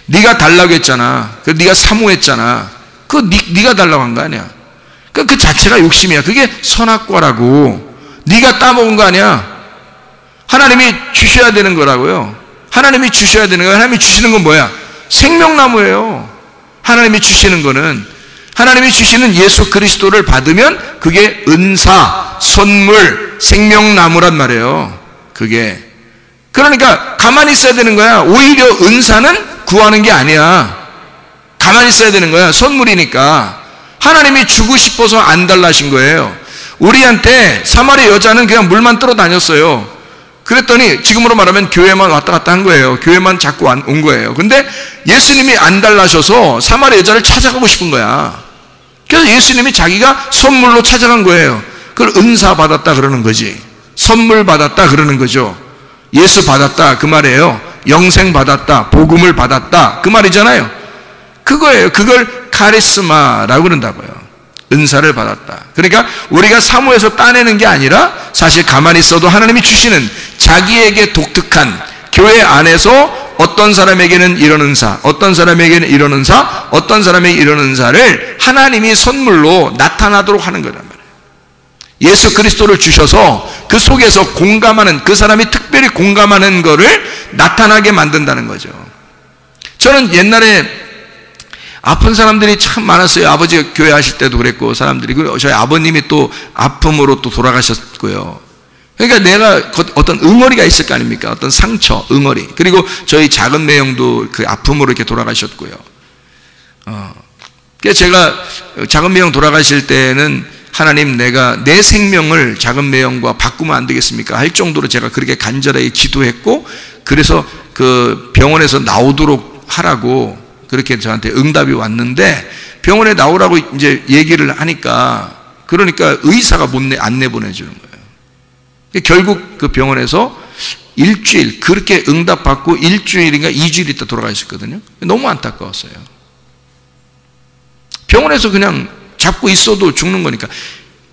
네가 달라고 했잖아. 네가 사모했잖아. 네가 달라고 한 거 아니야. 그 자체가 욕심이야. 그게 선악과라고. 네가 따먹은 거 아니야. 하나님이 주셔야 되는 거라고요. 하나님이 주셔야 되는 거예요. 하나님이 주시는 건 뭐야? 생명나무예요. 하나님이 주시는 거는, 하나님이 주시는 예수 그리스도를 받으면 그게 은사, 선물, 생명나무란 말이에요. 그게. 그러니까 가만히 있어야 되는 거야. 오히려 은사는 구하는 게 아니야. 가만히 있어야 되는 거야. 선물이니까. 하나님이 주고 싶어서 안 달라신 거예요. 우리한테 사마리 여자는 그냥 물만 뜨러 다녔어요. 그랬더니 지금으로 말하면 교회만 왔다 갔다 한 거예요. 교회만 자꾸 온 거예요. 근데 예수님이 안 달라셔서 사마리 여자를 찾아가고 싶은 거야. 그래서 예수님이 자기가 선물로 찾아간 거예요. 그걸 은사 받았다 그러는 거지. 선물 받았다 그러는 거죠. 예수 받았다 그 말이에요. 영생 받았다, 복음을 받았다 그 말이잖아요. 그거예요. 그걸 카리스마라고 그런다고요. 은사를 받았다. 그러니까 우리가 사모해서 따내는 게 아니라 사실 가만히 있어도 하나님이 주시는 자기에게 독특한, 교회 안에서 어떤 사람에게는 이런 은사, 어떤 사람에게는 이런 은사, 어떤 사람에게 이런 은사를 하나님이 선물로 나타나도록 하는 거란 말이에요. 예수 그리스도를 주셔서 그 속에서 공감하는, 그 사람이 특별히 공감하는 거를 나타나게 만든다는 거죠. 저는 옛날에 아픈 사람들이 참 많았어요. 아버지가 교회 하실 때도 그랬고, 사람들이. 저희 아버님이 또 아픔으로 또 돌아가셨고요. 그러니까 내가 어떤 응어리가 있을 거 아닙니까? 어떤 상처, 응어리. 그리고 저희 작은 매형도 그 아픔으로 이렇게 돌아가셨고요. 그래서 제가 작은 매형 돌아가실 때는 하나님, 내가 내 생명을 작은 매형과 바꾸면 안 되겠습니까? 할 정도로 제가 그렇게 간절하게 기도했고, 그래서 그 병원에서 나오도록 하라고 그렇게 저한테 응답이 왔는데, 병원에 나오라고 이제 얘기를 하니까, 그러니까 의사가 안 내보내주는 거예요. 결국 그 병원에서 일주일, 그렇게 응답받고 일주일인가 2주일 있다 돌아가셨거든요. 너무 안타까웠어요. 병원에서 그냥 잡고 있어도 죽는 거니까.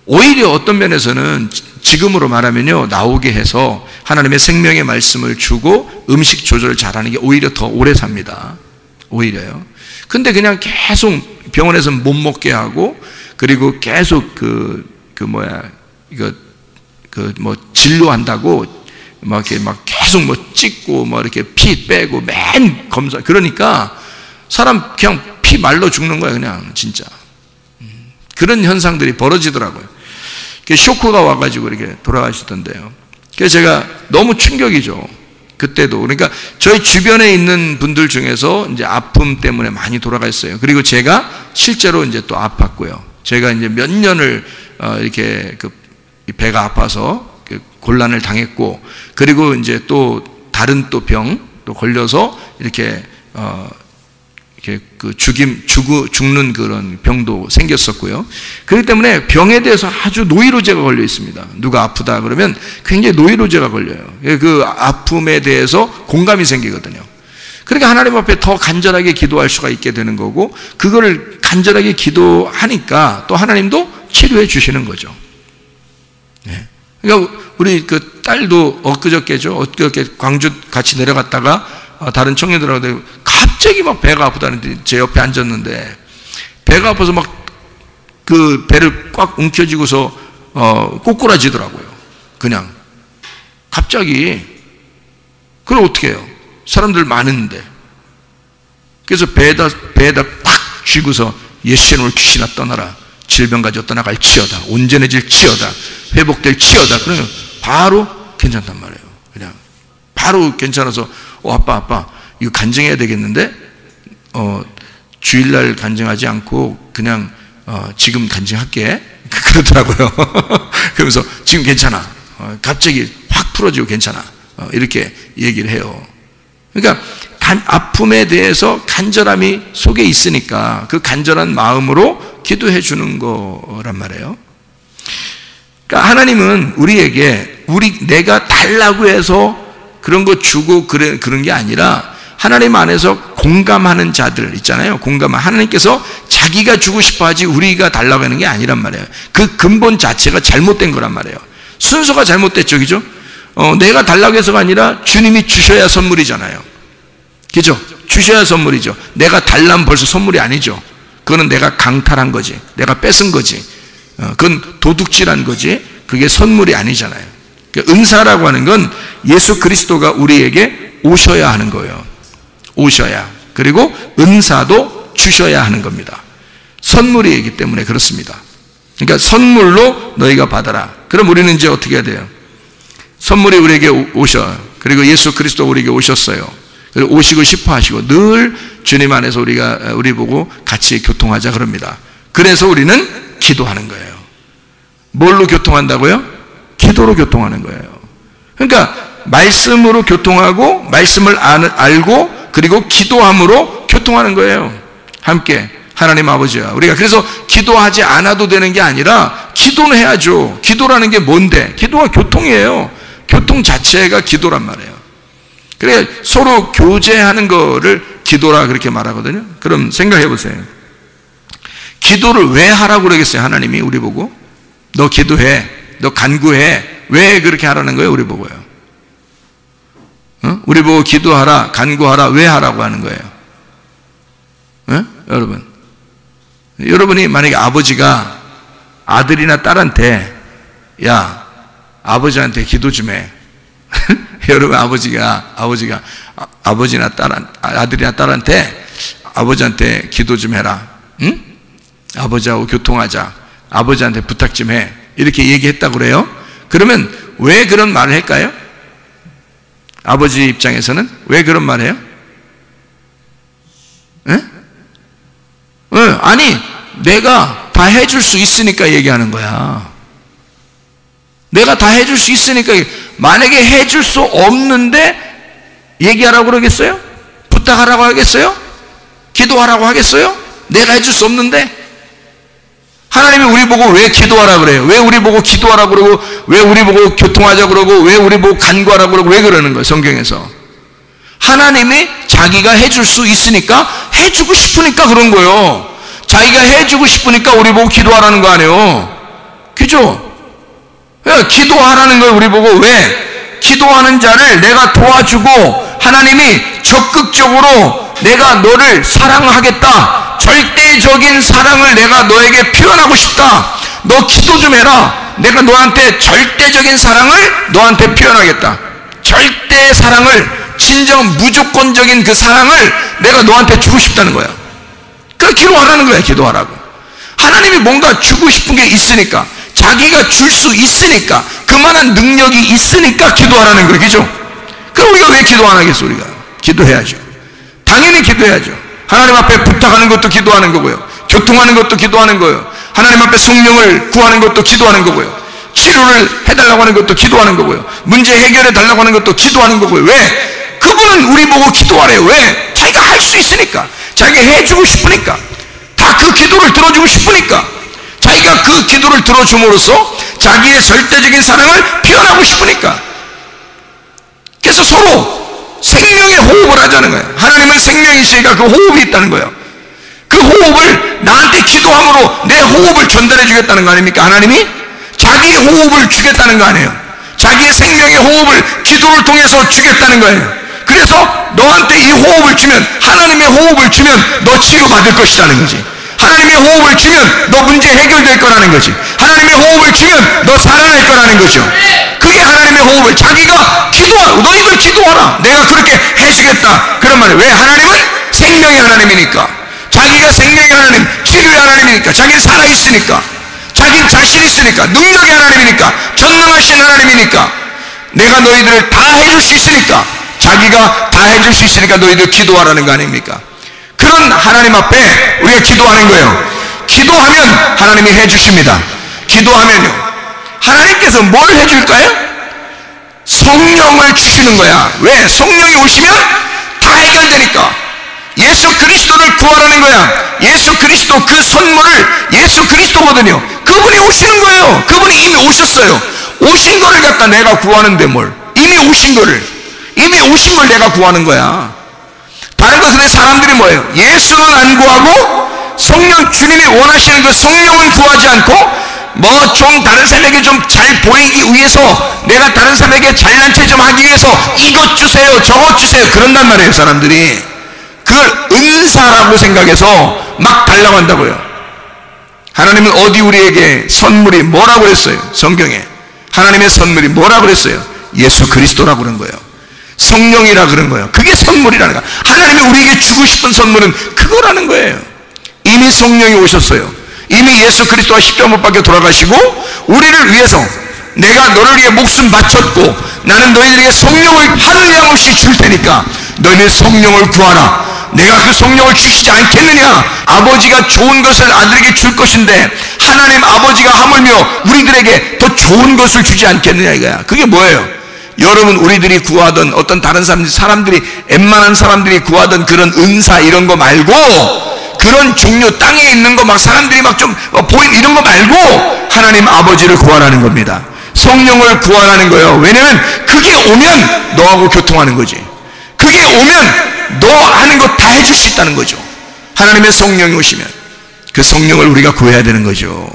오히려 어떤 면에서는 지금으로 말하면요, 나오게 해서 하나님의 생명의 말씀을 주고 음식 조절을 잘하는 게 오히려 더 오래 삽니다. 오히려요. 근데 그냥 계속 병원에서 못 먹게 하고, 그리고 계속 진료한다고 이렇게 계속 찍고 이렇게 피 빼고 맨 검사, 그러니까 사람 그냥 피 말라 죽는 거야, 그냥 진짜. 그런 현상들이 벌어지더라고요. 쇼크가 와가지고 이렇게 돌아가시던데요. 그래서 제가 너무 충격이죠. 그때도. 그러니까 저희 주변에 있는 분들 중에서 이제 아픔 때문에 많이 돌아갔어요. 그리고 제가 실제로 이제 또 아팠고요. 제가 이제 몇 년을 이렇게 배가 아파서 곤란을 당했고, 그리고 이제 또 다른 또 병 또 걸려서 이렇게 죽는 그런 병도 생겼었고요. 그렇기 때문에 병에 대해서 아주 노이로제가 걸려 있습니다. 누가 아프다 그러면 굉장히 노이로제가 걸려요. 그 아픔에 대해서 공감이 생기거든요. 그러니까 하나님 앞에 더 간절하게 기도할 수가 있게 되는 거고, 그거를 간절하게 기도하니까 또 하나님도 치료해 주시는 거죠. 네. 그러니까 우리 그 딸도 엊그저께 광주 같이 내려갔다가 다른 청년들하고 갑자기 배가 아프다는데 제 옆에 앉았는데, 배가 아파서 그 배를 꽉 움켜쥐고서 꼬꾸라지더라고요. 그냥 갑자기. 그럼 어떻게 해요? 사람들 많은데. 그래서 배에다 딱 쥐고서 예수 이름으로 귀신아 떠나라, 질병 가지고 떠나갈 치여다, 온전해질 치여다, 회복될 치여다. 그러면 바로 괜찮단 말이에요. 그냥 바로 괜찮아서 아빠 이거 간증해야 되겠는데, 주일날 간증하지 않고 그냥 지금 간증할게 그러더라고요. 그러면서 지금 괜찮아, 갑자기 확 풀어지고 괜찮아, 이렇게 얘기를 해요. 그러니까 아픔에 대해서 간절함이 속에 있으니까 그 간절한 마음으로 기도해 주는 거란 말이에요. 그러니까 하나님은 우리에게 내가 달라고 해서 그런 거 주고 그런 게 아니라 하나님 안에서 공감하는 자들 있잖아요. 하나님께서 자기가 주고 싶어 하지 우리가 달라고 하는 게 아니란 말이에요. 그 근본 자체가 잘못된 거란 말이에요. 순서가 잘못됐죠. 그죠? 내가 달라고 해서가 아니라 주님이 주셔야 선물이잖아요. 그죠? 주셔야 선물이죠. 내가 달라면 벌써 선물이 아니죠. 그거는 내가 강탈한 거지. 내가 뺏은 거지. 그건 도둑질한 거지. 그게 선물이 아니잖아요. 그러니까 은사라고 하는 건 예수 그리스도가 우리에게 오셔야 하는 거예요. 오셔야. 그리고 은사도 주셔야 하는 겁니다. 선물이기 때문에 그렇습니다. 그러니까 선물로 너희가 받아라. 그럼 우리는 이제 어떻게 해야 돼요? 선물이 우리에게 오셔. 그리고 예수 그리스도 우리에게 오셨어요. 그리고 오시고 싶어 하시고 늘 주님 안에서 우리 보고 같이 교통하자 그럽니다. 그래서 우리는 기도하는 거예요. 뭘로 교통한다고요? 기도로 교통하는 거예요. 그러니까 말씀으로 교통하고 말씀을 알고 그리고 기도함으로 교통하는 거예요. 함께 하나님 아버지야. 우리가 그래서 기도하지 않아도 되는 게 아니라 기도는 해야죠. 기도라는 게 뭔데? 기도가 교통이에요. 교통 자체가 기도란 말이에요. 그래 서로 교제하는 거를 기도라 그렇게 말하거든요. 그럼 생각해 보세요. 기도를 왜 하라고 그러겠어요? 하나님이 우리 보고 너 기도해, 너 간구해. 왜 그렇게 하라는 거예요? 우리 보고요. 우리 보고 기도하라, 간구하라. 왜 하라고 하는 거예요? 여러분이 만약에 아버지가 아들이나 딸한테 야 아버지한테 기도 좀 해. 여러분 아버지나 아들이나 딸한테 아버지한테 기도 좀 해라. 응? 아버지하고 교통하자. 아버지한테 부탁 좀 해. 이렇게 얘기했다고 그래요. 그러면 왜 그런 말을 할까요? 아버지 입장에서는 왜 그런 말 해요? 아니 내가 다 해줄 수 있으니까 얘기하는 거야. 내가 다 해줄 수 있으니까. 만약에 해줄 수 없는데 얘기하라고 그러겠어요? 부탁하라고 하겠어요? 기도하라고 하겠어요? 내가 해줄 수 없는데? 하나님이 우리 보고 왜 기도하라 그래요? 왜 우리 보고 기도하라고 그러고 왜 우리 보고 교통하자 그러고 왜 우리 보고 간구하라고 그러고 왜 그러는 거예요? 성경에서 하나님이 자기가 해줄 수 있으니까 해주고 싶으니까 그런 거예요. 자기가 해주고 싶으니까 우리 보고 기도하라는 거 아니에요. 그죠? 기도하라는 거예요. 우리 보고 왜? 기도하는 자를 내가 도와주고 하나님이 적극적으로 내가 너를 사랑하겠다. 절대적인 사랑을 내가 너에게 표현하고 싶다. 너 기도 좀 해라. 내가 너한테 절대적인 사랑을 너한테 표현하겠다. 절대 사랑을, 진정 무조건적인 그 사랑을 내가 너한테 주고 싶다는 거야. 그러니까 기도하라는 거야. 기도하라고. 하나님이 뭔가 주고 싶은 게 있으니까, 자기가 줄 수 있으니까, 그만한 능력이 있으니까 기도하라는 거예요. 그죠? 그럼 우리가 왜 기도 안 하겠어? 우리가 기도해야죠. 당연히 기도해야죠. 하나님 앞에 부탁하는 것도 기도하는 거고요. 교통하는 것도 기도하는 거예요. 하나님 앞에 성령을 구하는 것도 기도하는 거고요. 치료를 해달라고 하는 것도 기도하는 거고요. 문제 해결해 달라고 하는 것도 기도하는 거고요. 왜? 그분은 우리 보고 기도하래요. 왜? 자기가 할 수 있으니까, 자기가 해주고 싶으니까, 다 그 기도를 들어주고 싶으니까, 자기가 그 기도를 들어줌으로써 자기의 절대적인 사랑을 표현하고 싶으니까. 그래서 서로 생명의 호흡을 하자는 거예요. 하나님은 생명이시니까 그 호흡이 있다는 거예요. 그 호흡을 나한테 기도함으로 내 호흡을 전달해 주겠다는 거 아닙니까? 하나님이 자기의 호흡을 주겠다는 거 아니에요. 자기의 생명의 호흡을 기도를 통해서 주겠다는 거예요. 그래서 너한테 이 호흡을 주면, 하나님의 호흡을 주면 너 치료받을 것이라는 거지. 하나님의 호흡을 주면 너 문제 해결될 거라는 거지. 하나님의 호흡을 주면 너 살아날 거라는 거죠. 그게 하나님의 호흡을, 자기가 너희들 기도하라. 내가 그렇게 해주겠다. 그런 말이에요. 왜? 하나님은 생명의 하나님이니까. 자기가 생명의 하나님, 치료의 하나님이니까. 자기는 살아있으니까. 자기는 자신 있으니까. 능력의 하나님이니까. 전능하신 하나님이니까. 내가 너희들을 다 해줄 수 있으니까. 자기가 다 해줄 수 있으니까 너희들 기도하라는 거 아닙니까? 그런 하나님 앞에 우리가 기도하는 거예요. 기도하면 하나님이 해주십니다. 기도하면요, 하나님께서 뭘 해줄까요? 성령을 주시는 거야. 왜? 성령이 오시면 다 해결되니까 예수 그리스도를 구하라는 거야. 예수 그리스도, 그 선물을 예수 그리스도거든요. 그분이 오시는 거예요. 그분이 이미 오셨어요. 오신 거를 갖다 내가 구하는데 뭘, 이미 오신 걸 내가 구하는 거야. 다른 거. 근데 사람들이 뭐예요? 예수는 안 구하고 성령, 주님이 원하시는 그 성령은 구하지 않고 뭐 좀 다른 사람에게 좀 잘 보이기 위해서, 내가 다른 사람에게 잘난 체 좀 하기 위해서 이것 주세요 저것 주세요 그런단 말이에요. 사람들이 그걸 은사라고 생각해서 막 달라고 한다고요. 하나님은 어디 우리에게 선물이 뭐라고 그랬어요? 성경에 하나님의 선물이 뭐라고 그랬어요? 예수 그리스도라고 그런 거예요. 성령이라 그런 거예요. 그게 선물이라는 거예요. 하나님이 우리에게 주고 싶은 선물은 그거라는 거예요. 이미 성령이 오셨어요. 이미 예수 그리스도가 십자가 못 박혀 돌아가시고 우리를 위해서, 내가 너를 위해 목숨 바쳤고 나는 너희들에게 성령을 한량 없이 줄 테니까 너희는 성령을 구하라. 내가 그 성령을 주시지 않겠느냐. 아버지가 좋은 것을 아들에게 줄 것인데 하나님 아버지가 하물며 우리들에게 더 좋은 것을 주지 않겠느냐 이거야. 그게 뭐예요? 여러분, 우리들이 구하던 어떤 다른 사람들이 웬만한 사람들이 구하던 그런 은사 이런 거 말고, 그런 종류 땅에 있는 거 막 사람들이 막 좀 보인 이런 거 말고 하나님 아버지를 구하라는 겁니다. 성령을 구하라는 거예요. 왜냐면 그게 오면 너하고 교통하는 거지. 그게 오면 너 하는 거 다 해줄 수 있다는 거죠. 하나님의 성령이 오시면 그 성령을 우리가 구해야 되는 거죠.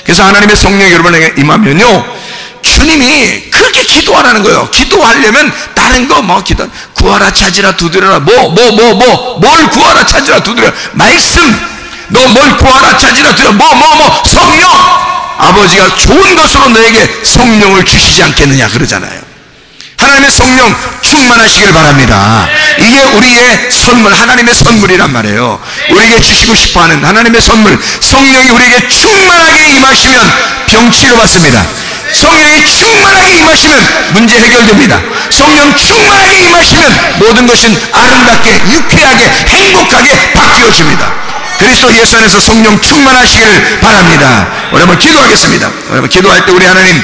그래서 하나님의 성령이 여러분에게 임하면요, 주님이 그렇게 기도하라는 거예요. 기도하려면 다른 거 뭐 기도, 구하라 찾으라 두드려라, 뭘 구하라 찾으라 두드려라, 말씀, 너 뭘 구하라 찾으라 두드려라, 성령, 아버지가 좋은 것으로 너에게 성령을 주시지 않겠느냐 그러잖아요. 하나님의 성령 충만하시길 바랍니다. 이게 우리의 선물, 하나님의 선물이란 말이에요. 우리에게 주시고 싶어하는 하나님의 선물, 성령이 우리에게 충만하게 임하시면 병 치료받습니다. 성령이 충만하게 임하시면 문제 해결됩니다. 성령 충만하게 임하시면 모든 것은 아름답게, 유쾌하게, 행복하게 바뀌어집니다. 그리스도 예수 안에서 성령 충만하시길 바랍니다. 우리 한번 기도하겠습니다. 여러분, 기도할 때 우리 하나님,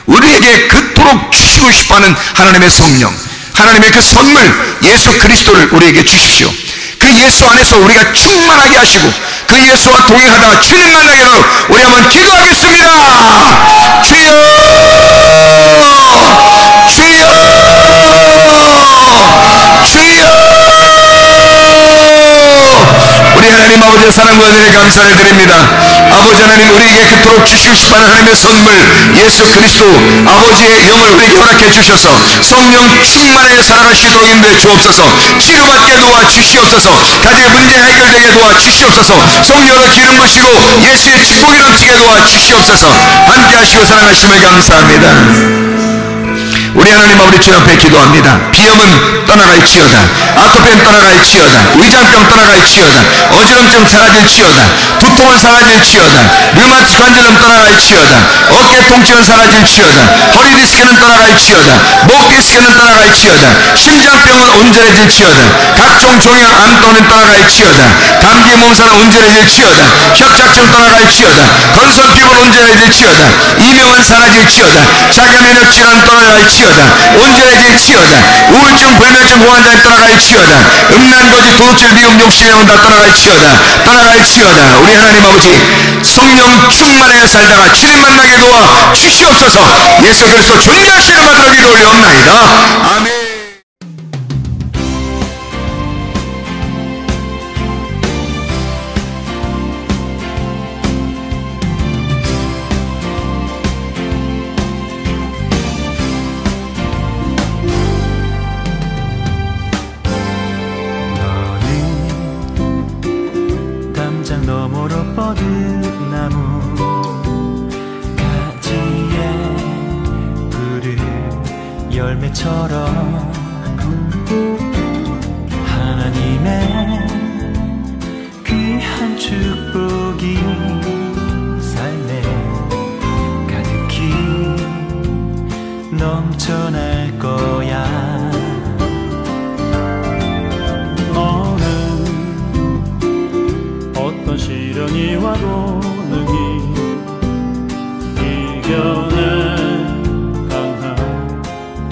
우리에게 그토록 주시고 싶어하는 하나님의 성령, 하나님의 그 선물 예수 그리스도를 우리에게 주십시오. 그 예수 안에서 우리가 충만하게 하시고 그 예수와 동행하다가 주님 만나게 하도록 우리 한번 기도하겠습니다. 주여, 주여, 주여. 우리 하나님 아버지의 사랑과 은혜에 감사를 드립니다. 아버지 하나님, 우리에게 그토록 주시고 싶어하는 하나님의 선물 예수 그리스도 아버지의 영을 우리에게 허락해 주셔서 성령 충만하게 살아갈 수 있도록 인도해 주옵소서. 치료받게 도와 주시옵소서. 가정의 문제 해결되게 도와 주시옵소서. 성령으로 기름 부시고 예수의 축복이 넘치게 도와 주시옵소서. 함께 하시고 사랑하심을 감사합니다. 우리 하나님 아버지 주님 앞에 기도합니다. 비염은 떠나갈지어다, 아토피는 떠나갈지어다, 위장병 떠나갈지어다, 어지럼증 사라질지어다, 두통은 사라질지어다, 류마티스 관절염 떠나갈지어다, 어깨 통증은 사라질지어다, 허리 디스크는 떠나갈지어다, 목 디스크는 떠나갈지어다, 심장병은 온전해질지어다, 각종 종양 암도는 떠나갈지어다, 감기 몸살은 온전해질지어다, 협착증 떠나갈지어다, 건선 피부는 온전해질지어다, 이명은 사라질지어다, 자가면역 질환 떠나갈지어다, 온전해질지어다, 우울증, 불면증 고환자는 떠나갈지어다, 음란거지, 도둑질, 미움, 욕심이면 다 떠나갈지어다, 떠나갈지어다. 우리 하나님 아버지, 성령 충만하여 살다가 주님 만나게 도와 주시옵소서. 예수 그리스도 존귀하시는 이름으로 기도 올려옵나이다. 아멘. 하나님의 귀한 축복이 삶에 가득히 넘쳐날 거야. 너는 어떤 시련이 와도 능히 이겨낼 강한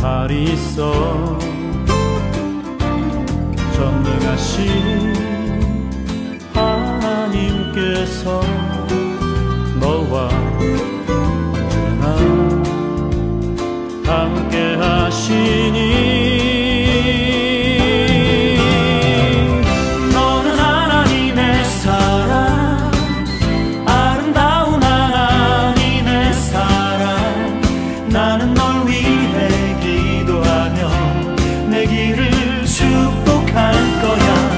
발이 있어. 전능하신 하나님께서 너와 언제나 함께 하시니 너는 하나님의 사랑, 아름다운 하나님의 사랑. 나는 널 위해 기도하며 내 길을 축복할 거야.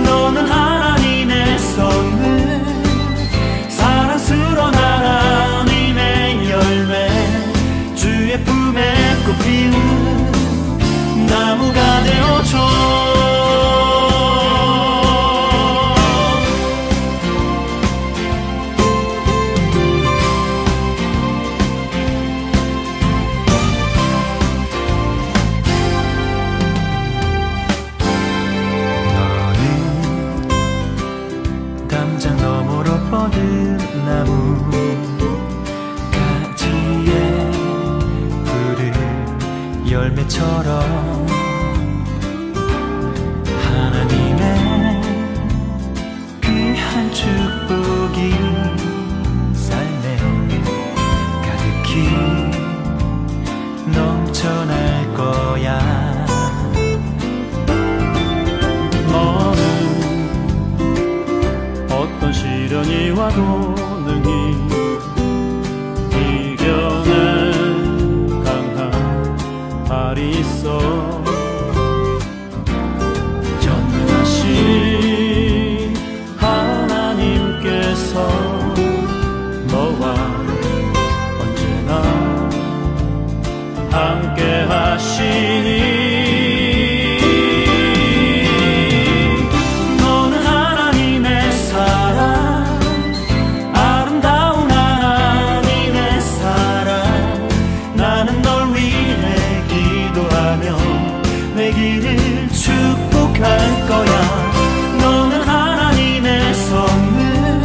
너는 하나님의 선물, 사랑스러운 하나님의 열매, 주의 품에 꽃 피우는 나무가 되어줘. 담장 너머로 뻗은 나무 가지에 푸른 열매처럼 하나님의 귀한 축복이 삶에 가득히 넘쳐날 거야. 어떤 시련이 와도 능히 이겨낼 강한 발이 있어. 전능하신 하나님께서 너와 언제나 함께 하시니 내 길을 축복할 거야. 너는 하나님의 선물,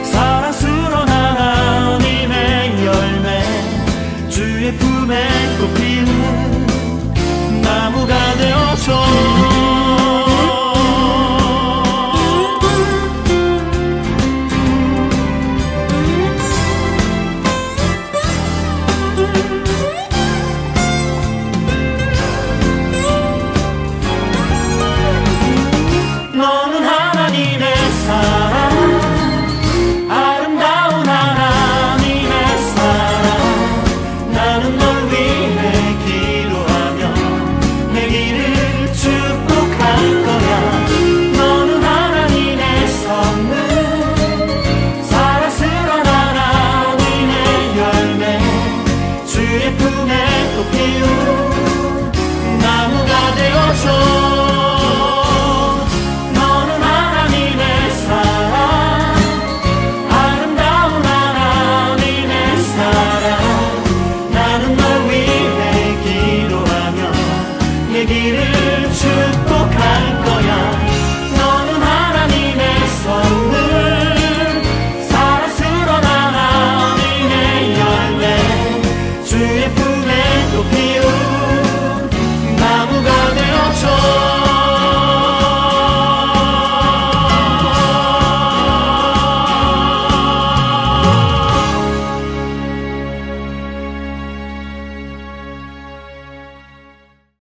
사랑스러운 하나님의 열매, 주의 품에 꽃 피우는 나무가 되어줘. 너는 하나님의 사랑, 아름다운 하나님의 사랑. 나는 널 위해 기도하며 내 길을 축복할 거야. 너는 하나님의 선물, 사랑스러운 하나님의 열매, 주의 품에 꽃 피운 나무가 되어줘. 길을